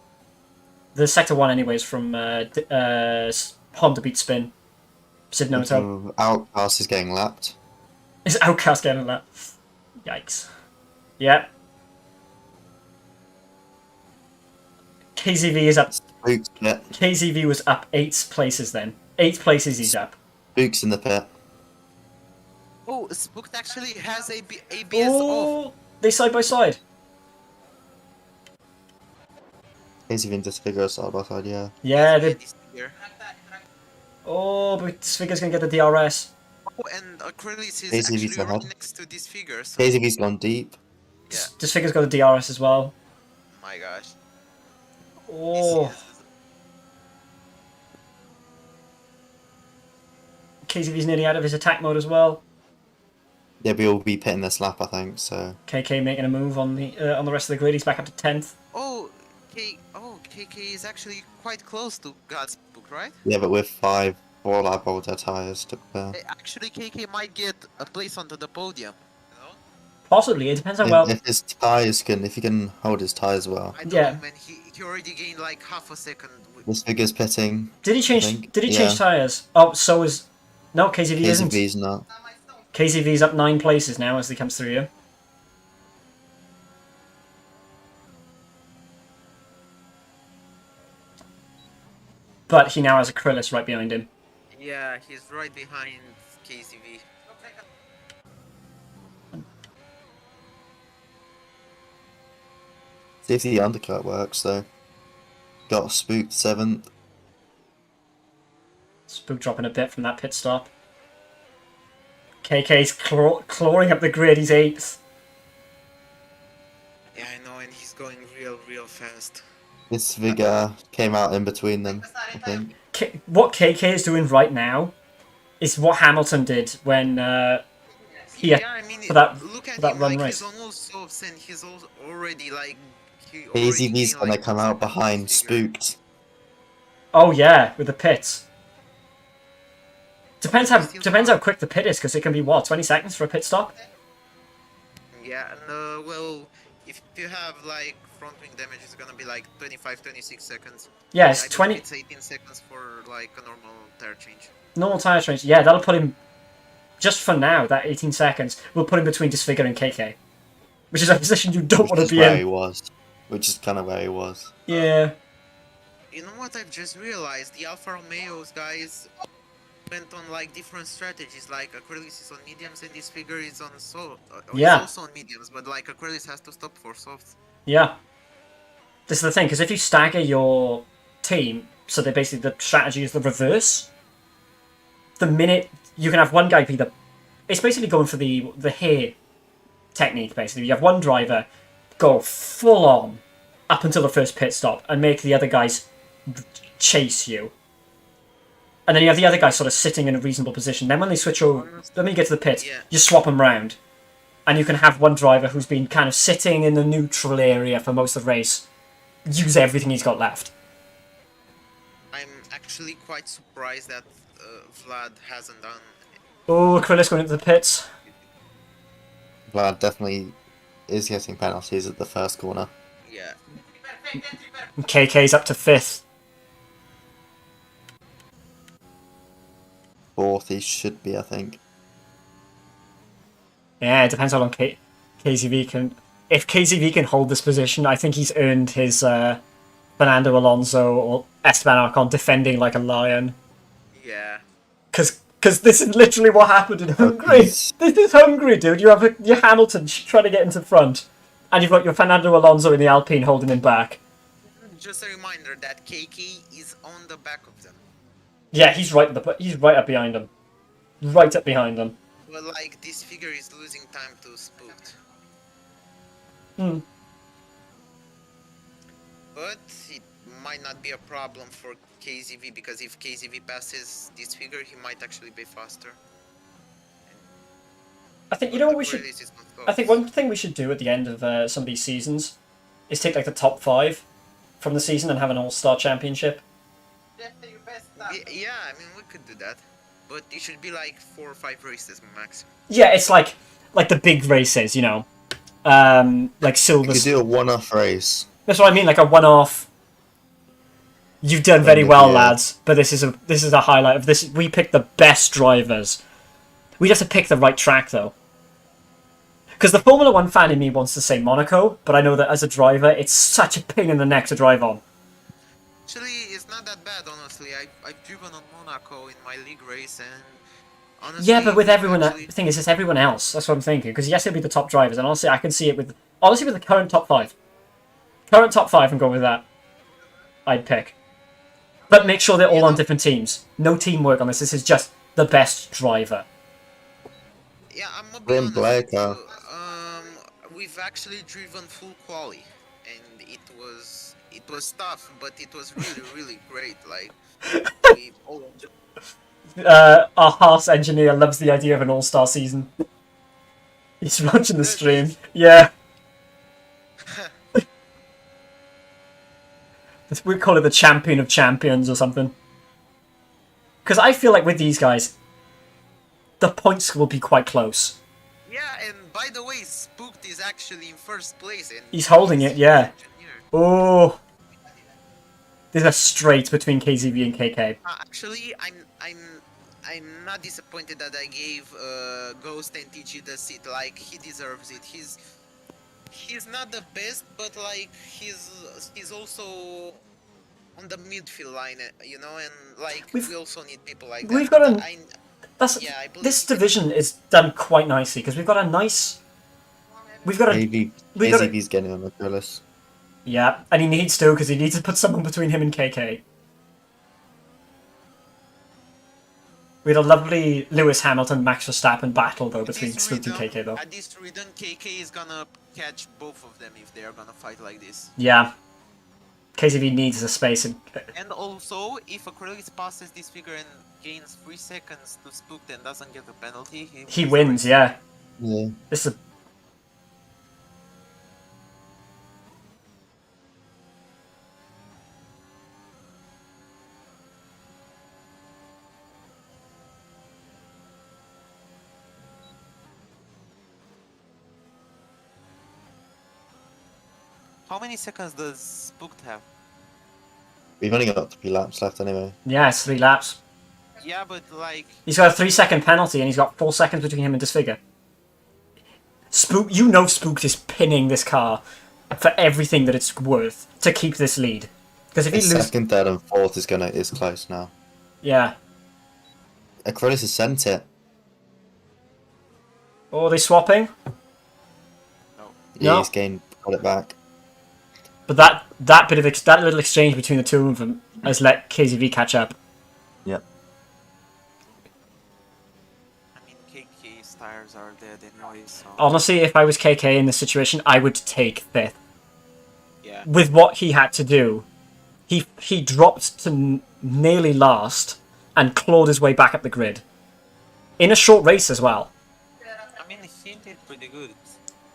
sector one, anyways. From Honda beat spin. Sidnoto. Outcast is getting lapped. Is Outcast getting that? Yikes. Yeah. KZV is up. Spooks pit. KZV was up 8 places then. 8 places he's up. Spooks in the pit. Oh, Spooked actually has ABS off. Oh, they side by side. KZV and this figure are side by side, yeah. Yeah, they. This figure. Oh, but this figure's gonna get the DRS. Oh, and Acrylis is KZV's actually ahead. right next to this figure. So, KZV's gone deep. Yeah. This figure's got a DRS as well. my gosh. Oh, This is- KZV's nearly out of his attack mode as well. Yeah, we'll be pitting this lap, I think, so. KK making a move on the rest of the grid. He's back up to 10th. Oh, KK is actually quite close to God's Spook, right? Yeah, but with 4-lap older tyres to prepare. Actually, KK might get a place onto the podium. You know? Possibly. It depends how well. If his tyres if he can hold his tyres well. I don't Yeah. know, man. He already gained like half a second. This figure's pitting. Did he change? think- Did he yeah. change tires? Oh, so is. No, KZV isn't. KZV's not. KZV's up 9 places now as he comes through here. But he now has Acrylis right behind him. Yeah, he's right behind KCV. See if the undercut works though. Got Spooked 7th. Spook dropping a bit from that pit stop. KK's clawing up the grid. He's 8th. Yeah, I know, and he's going real fast. This figure came out in between them, I think. What KK is doing right now is what Hamilton did when he Yeah, I mean, for that- look at for that him, run like race. he's almost soft and he's already like. He already KZV's gained, gonna like, come 2 out seconds behind this figure. Spooked. Oh yeah, with the pits. Depends how quick the pit is, because it can be what 20 seconds for a pit stop. Yeah, and well, if you have like front wing damage, it's gonna be like 25-26 seconds. Yeah, I it's believe 20 It's 18 seconds for like a normal tire change. normal tire change. Yeah, that'll put him just for now. That 18 seconds will put him between Disfigure and KK, which is a position you don't want Which to is be where he in. was. Which is kind of where he was. Yeah, You know what I've just realized? The Alfa Romeo's guys went on like different strategies. Like Acrylis is on mediums and this figure is on soft. Yeah. It's also on mediums, but like Acrylis has to stop for softs. yeah. This is the thing, because if you stagger your team, so they basically the strategy is the reverse. The minute you can have one guy be it's basically going for the hair technique. Basically, you have one driver. go full on up until the first pit stop and make the other guys chase you. And then you have the other guy sort of sitting in a reasonable position. Then when they switch over, then when you get to the pit, Yeah. you swap them round. And you can have one driver who's been kind of sitting in the neutral area for most of the race, use everything he's got left. I'm actually quite surprised that Vlad hasn't done. Oh, Akrilis going into the pits. Vlad definitely is getting penalties at the first corner. Yeah. And KK's up to 5th. Fourth, he should be, I think. Yeah, it depends how long KZV can... If KZV can hold this position, I think he's earned his Fernando Alonso or Esteban Ocon defending like a lion. Yeah. Because this is literally what happened in Hungary. he's- This is Hungary, dude. You have your Hamilton trying to get into front, and you've got your Fernando Alonso in the Alpine holding him back. Just a reminder that KK is on the back of them. Yeah, he's right up behind him. Right up behind him. But like this figure is losing time to Spooked. Hmm. But it might not be a problem for KZV because if KZV passes this figure, he might actually be faster. I think, you But know the what we should... Corellis is not I think close. one thing we should do at the end of some of these seasons is take like the top 5 from the season and have an all-star championship. Yeah, I mean we could do that, but it should be like 4 or 5 races max. Yeah, it's like the big races, you know. Like You Silver... could do a one-off race. That's what I mean, like a one-off. You've done very Yeah. well, lads. But this is a highlight of this. We picked the best drivers. We'd have to pick the right track though, because the Formula One fan in me wants to say Monaco, but I know that as a driver, it's such a pain in the neck to drive on. Actually, it's not that bad, honestly. I've driven on Monaco in my league race, and honestly, Yeah, but with everyone, actually, the thing is, it's everyone else. That's what I'm thinking. Because yes, it'll be the top drivers, and honestly, I can see it with the current top 5. Current top 5, and go with that. I'd pick. But make sure they're all on different teams. No teamwork on this. This is just the best driver. yeah, I'm gonna be Blame honest. Blake, with huh? you, we've actually driven full quali, and it was tough, but it was really great. Like we all Our Haas engineer loves the idea of an all-star season. He's watching the stream. Yeah. We call it the champion of champions or something. Because I feel like with these guys, the points will be quite close. Yeah, and by the way, Spooked is actually in first place, and He's holding it, yeah. engineer. Oh. There's a straight between KZV and KK. Actually, I'm not disappointed that I gave Ghost and TG the seat. Like he deserves it. He's not the best, but like he's also on the midfield line, you know, and like We've- we also need people like we've that. got a- But That's Yeah, I believe this we can- division is done quite nicely because we've got a nice. We've got a Maybe we got a- KZV's getting on the Acrylis. yeah, and he needs to because he needs to put someone between him and KK. We had a lovely Lewis Hamilton Max Verstappen battle though between This Spook and rhythm- KK though. At this rhythm, KK is gonna catch both of them if they are gonna fight like this. Yeah, KZV needs the space and And also, if Acrylis passes this figure and gains 3 seconds to Spooked and doesn't get a penalty, he wins. Yeah, Yeah. this is. How many seconds does Spooked have? We've only got 3 laps left anyway. Yeah, it's 3 laps. Yeah, but like, He's got a 3-second penalty and he's got 4 seconds between him and Disfigure. Spook, you know Spooked is pinning this car for everything that it's worth to keep this lead. Because if he loses, Second, third, and fourth is close now. yeah. Acrylis has sent it. Oh, are they swapping? Yeah, No. he's got it back. But that bit of that little exchange between the two of them has let KZV catch up. Yep. I mean, KK's tires are dead anyway, so... Honestly, if I was KK in this situation, I would take 5th. Yeah. With what he had to do, he dropped to nearly last and clawed his way back up the grid. In a short race as well. I mean, he did pretty good.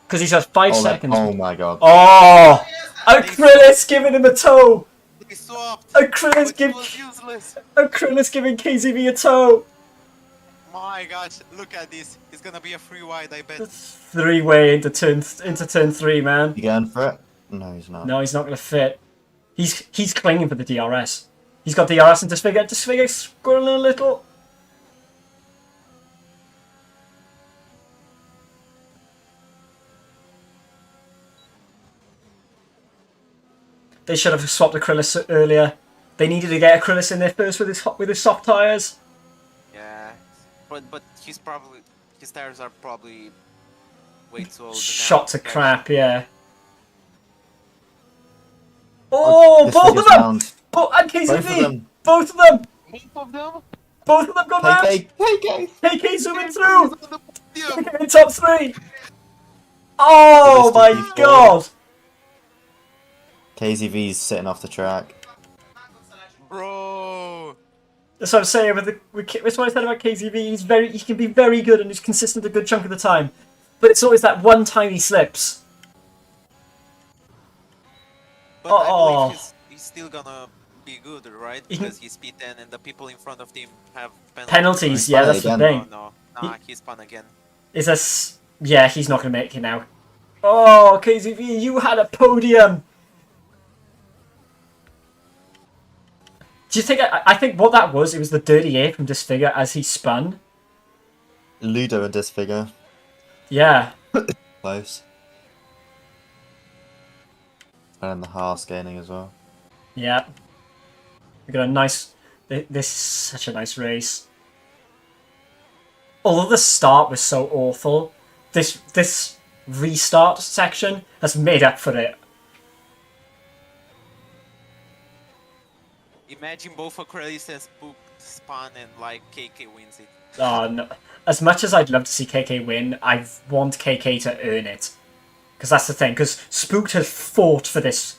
Because he's had 5 Oh, seconds. oh my god. Oh! Acrylis giving him a toe! He swapped! Acrylis But he was useless! Acrylis giving KZV a toe! My gosh, look at this. It's gonna be a free wide, I bet. 3-way into turn 3, man. You going for it? No, he's not. No, he's not going to fit. He's clinging for the DRS. He's got DRS and Disfigure. Disfigure squirreling a little. They should have swapped Acrylis earlier. They needed to get Acrylis in there first with his soft tires. Yeah. But his tires are probably way too old. Shot to now. crap, yeah. Oh, This both of figure's them! down. And Both of KCV! them. Both of them! Both of them? Both of them gone out! KK, KK. KK zooming through! Yeah. KK in top 3! Oh So my this is god! KZV's sitting off the track. Bro! That's what I'm saying. That's what I said about KZV. He can be very good and he's consistent a good chunk of the time, but it's always that one time he slips. But I Oh. believe he's still gonna be good, right? He can- Because he's P10 and the people in front of him have Penalties, right? yeah, that's the Again. thing. Oh no, he's spun again. Is this? Yeah, he's not gonna make it now. Oh, KZV, you had a podium. Do you think? I think what that was, it was the dirty air from Disfigure as he spun. Ludo and Disfigure. Yeah. Close. And then the Haas gaining as well. Yeah. We got a nice. This is such a nice race. Although the start was so awful, this restart section has made up for it. Imagine both Acrylis and Spook spawn and like KK wins it. Oh, no. As much as I'd love to see KK win, I want KK to earn it. Because that's the thing, because Spooked has fought for this.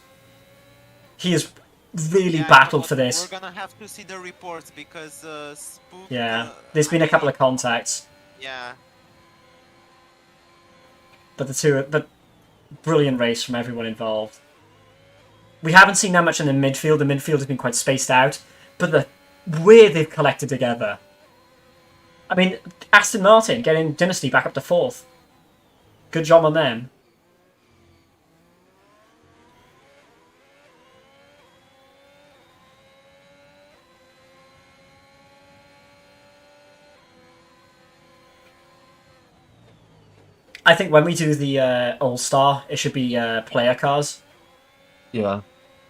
He has really Yeah, battled but for this. We're gonna have to see the reports because Spook. Yeah, there's been a couple of contacts, Yeah. but brilliant race from everyone involved. We haven't seen that much in the midfield. The midfield has been quite spaced out, but the way they've collected together. I mean, Aston Martin getting Dynasty back up to 4th. Good job on them. I think when we do the All-Star, it should be player cars, Yeah.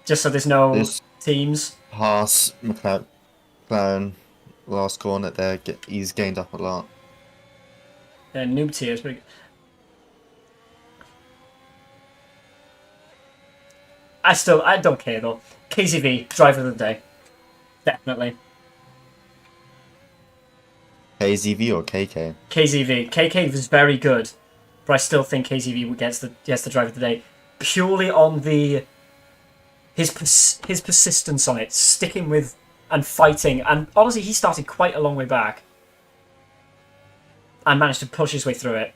just so there's no This teams. Haas, McLaren, last corner there, he's gained up a lot. Noob tier is pretty good. I don't care though. KCV, driver of the day. Definitely. KZV or KK? KZV. KK was very good, but I still think KZV gets the driver of the day purely on his persistence on it, sticking with and fighting. And honestly, he started quite a long way back and managed to push his way through it.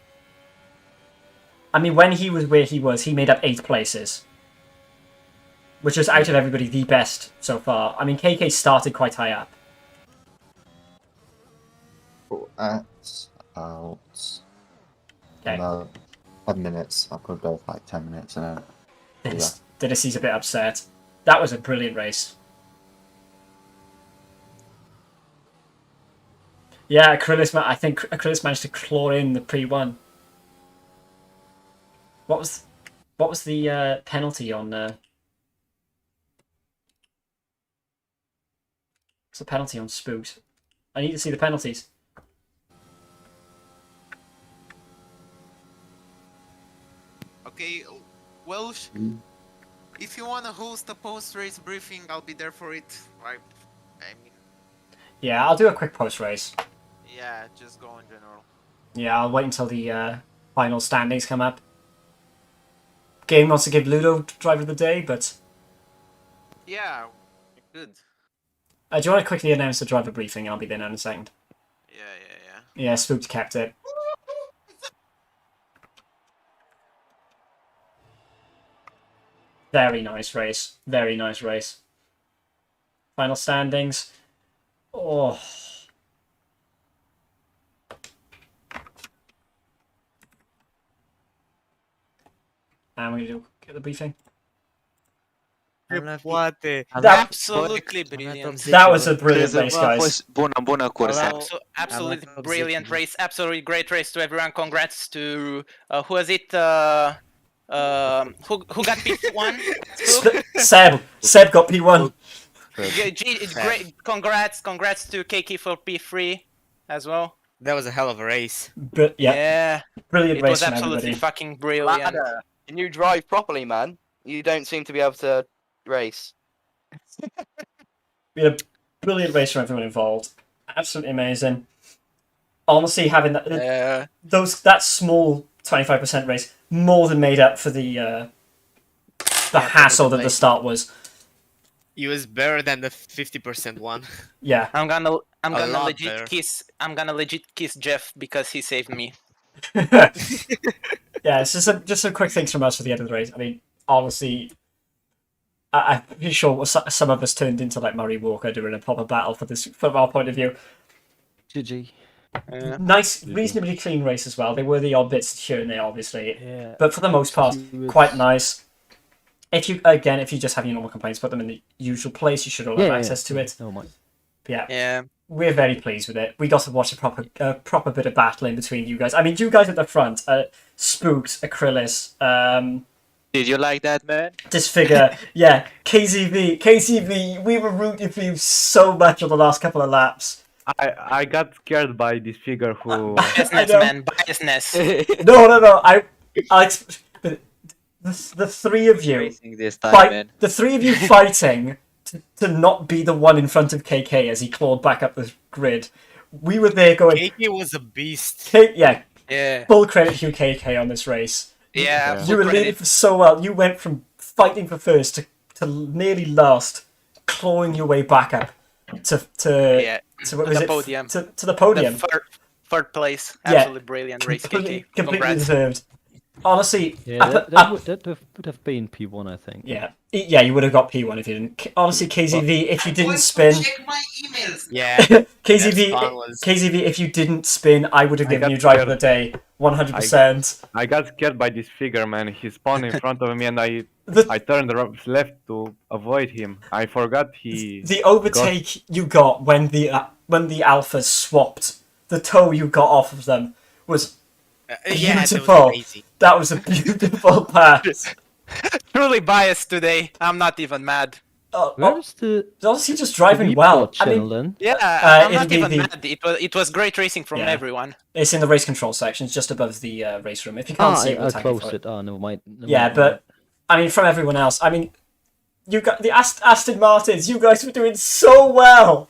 I mean, when he was where he was, he made up 8 places, which is out of everybody the best so far. I mean, KK started quite high up. At out. Okay. About 10 minutes. I could go for like 10 minutes and then. Dennis's a bit upset. That was a brilliant race. Yeah, I think Acrylis managed to claw in the pre-1. What was the penalty on? What's the penalty on Spooked? I need to see the penalties. Okay, Welsh. If you wanna host a post-race briefing, I'll be there for it. I mean, Yeah, I'll do a quick post-race. yeah, just go in general. Yeah, I'll wait until the final standings come up. Game wants to give Ludo driver of the day, but Yeah, good. do you want to quickly announce the driver briefing? I'll be there in a second. Yeah. Yeah, Spooked kept it. Very nice race. Very nice race. Final standings. Oh. And we're going to get the briefing. What? Absolutely brilliant. That was a brilliant race, guys. Bună cursă. Absolutely brilliant race. Absolutely great race to everyone. Congrats to who was it? Who got P1? Seb got P1. Great. Congrats to KK for P3 as well. That was a hell of a race. But yeah, brilliant it race was from absolutely everybody. fucking brilliant. Ladder, can you drive properly, man? You don't seem to be able to race. We had a brilliant race from everyone involved. Absolutely amazing. Honestly, having that small 25% race more than made up for the hassle that the start was. It was better than the 50% one. Yeah. I'm gonna lot legit better. kiss Jeff because he saved me. Yeah, it's just some quick things from us for the end of the race. I mean, honestly, I'm pretty sure some of us turned into like Murray Walker during a proper battle from our point of view. GG. Nice, reasonably clean race as well. There were the odd bits here and there, obviously, Yeah. but for the most part, quite nice. If you just have your normal complaints, put them in the usual place. You should all have access to it. Oh my. Yeah. We're very pleased with it. We got to watch a proper bit of battling between you guys. I mean, you guys at the front, Spooked, Acrylis, Did you like that, man? Disfigure, yeah, KZV, we were rooting for you so much on the last couple of laps. I got scared by this figure who. Biasness, man. Biasness. No. The three of you, This time, man. the three of you fighting to not be the one in front of KK as he clawed back up the grid. We were there going. KK was a beast. Yeah. Yeah. Full credit to you, KK, on this race. Yeah. You were leading for so well. You went from fighting for first to nearly last, clawing your way back up to what was the it? podium. To the podium. The third place. Yeah. Absolutely brilliant race, KK. Completely Congrats. deserved. Honestly, Yeah, that would have been P1, I think. yeah, you would have got P1 if you didn't. Honestly, KZV, if you didn't spin, Yeah. KZV, if you didn't spin, I would have given you driver of the day, 100%. I got scared by this figure, man. He spawned in front of me, and I The- turned left to avoid him. I forgot he. The overtake you got when the alphas swapped, the toe you got off of them was Yeah, that was beautiful. amazing. That was a beautiful pass. Truly biased today. I'm not even mad. Where's the Honestly, just driving well. I channel mean, then? Yeah, I'm it'll not be even the- mad. It was great racing from Yeah. everyone. it's in the race control section, it's just above the race room. If you can't see it, we'll I tag you closed for it. Oh, never mind. Yeah, but I mean, from everyone else, I mean, you got the Aston Martins. You guys were doing so well.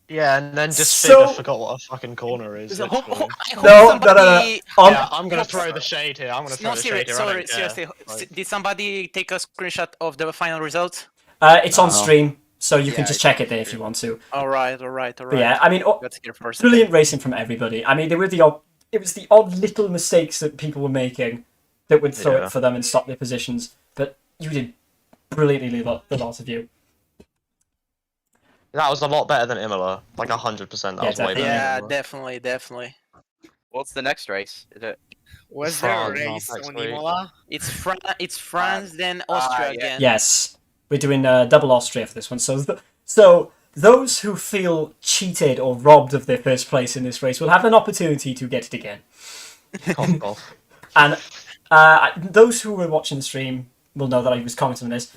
Yeah, and then So- Disfigure forgot what a fucking corner is. I literally. hope No. somebody- Yeah, I'm gonna throw the shade here. I'm gonna throw No, the shade here. I don't care. seriously. Did somebody take a screenshot of the final result? It's on stream, so you can just check it there if you want to. All right. But yeah, I mean, Let's hear first. brilliant racing from everybody. I mean, it was the odd little mistakes that people were making that would throw Yeah. it for them and stop their positions. But you did brilliantly, the lot of you. That was a lot better than Imola. Like 100%. That Yeah, was way better. Yeah, than Imola. definitely. What's the next race? Is it? Was there a France, race next on week. Imola? It's France, then Austria yeah. again. Yes, we're doing double Austria for this one. So those who feel cheated or robbed of their first place in this race will have an opportunity to get it again. Cough, cough. And those who were watching the stream will know that I was commenting on this.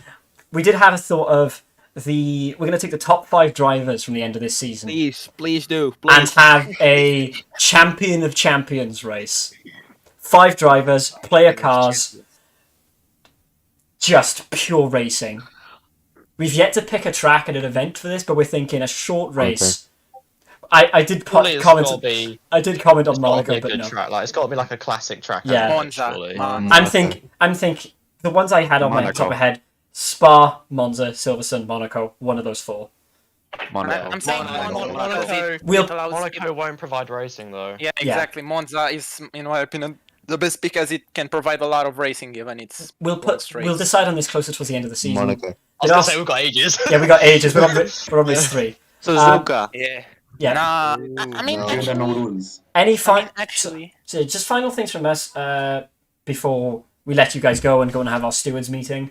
We did have a thought of we're going to take the top 5 drivers from the end of this season Please do. and have a champion of champions race. 5 drivers, player cars, just pure racing. We've yet to pick a track at an event for this, but we're thinking a short race. I did Surely it's comment. gotta be. I did comment on It's gotta be Monaco, a but good no. track. Like it's gotta be like a classic track. Yeah. hasn't it, Monza. surely? I'm think the ones I had on my top of Monaco. my head: Spa, Monza, Silverstone, Monaco. One of those four. Monaco. I'm saying Monaco. Monza because it We'll- allows Monaco won't provide racing though. Yeah, exactly. Monza is, in my opinion, the best because it can provide a lot of racing given it's We'll straight. decide on this closer towards the end of the season. Monaco. I was gonna say we've got ages. Yeah, we got ages. We're on race 3. Suzuka. Yeah. Yeah. Nah, I mean, No. actually, Any actually, so just final things from us before we let you guys go and and have our stewards meeting.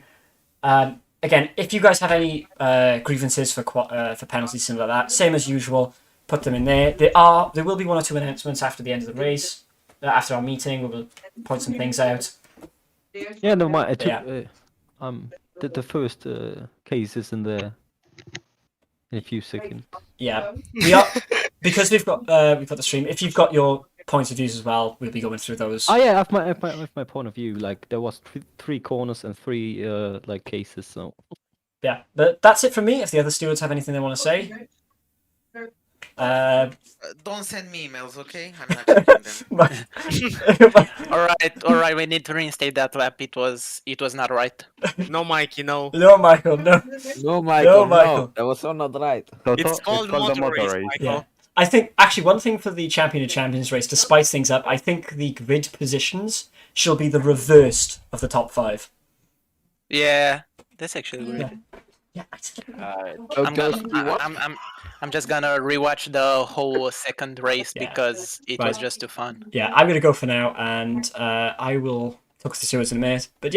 Again, if you guys have any grievances for penalties, similar like that, same as usual, put them in there. There will be 1 or 2 announcements after the end of the race. After our meeting, we will point some things out. Yeah, no, my I took, Yeah. the first case is in there in a few seconds. Yeah, we are because we've got the stream. If you've got your points of views as well, we'll be going through those. Oh yeah, I have my point of view. Like there was 3 corners and 3 like cases. So Yeah, but that's it from me. If the other stewards have anything they want to say, Don't send me emails, okay? I'm not checking them. all right. We need to reinstate that lap. It was not right. No, Mikey, no. No, Michael, no. No, Michael, Michael. That was so not right. It's called the motor race, race. Michael. Yeah. I think, actually, one thing for the Champion of Champions race, to spice things up, I think the grid positions shall be the reversed of the top 5. Yeah, that's actually weird. Yeah. I'm just gonna rewatch the whole second race Yeah. because it was Right. just too fun. Yeah, I'm going to go for now, and I will talk to the stewards in a minute. But yeah.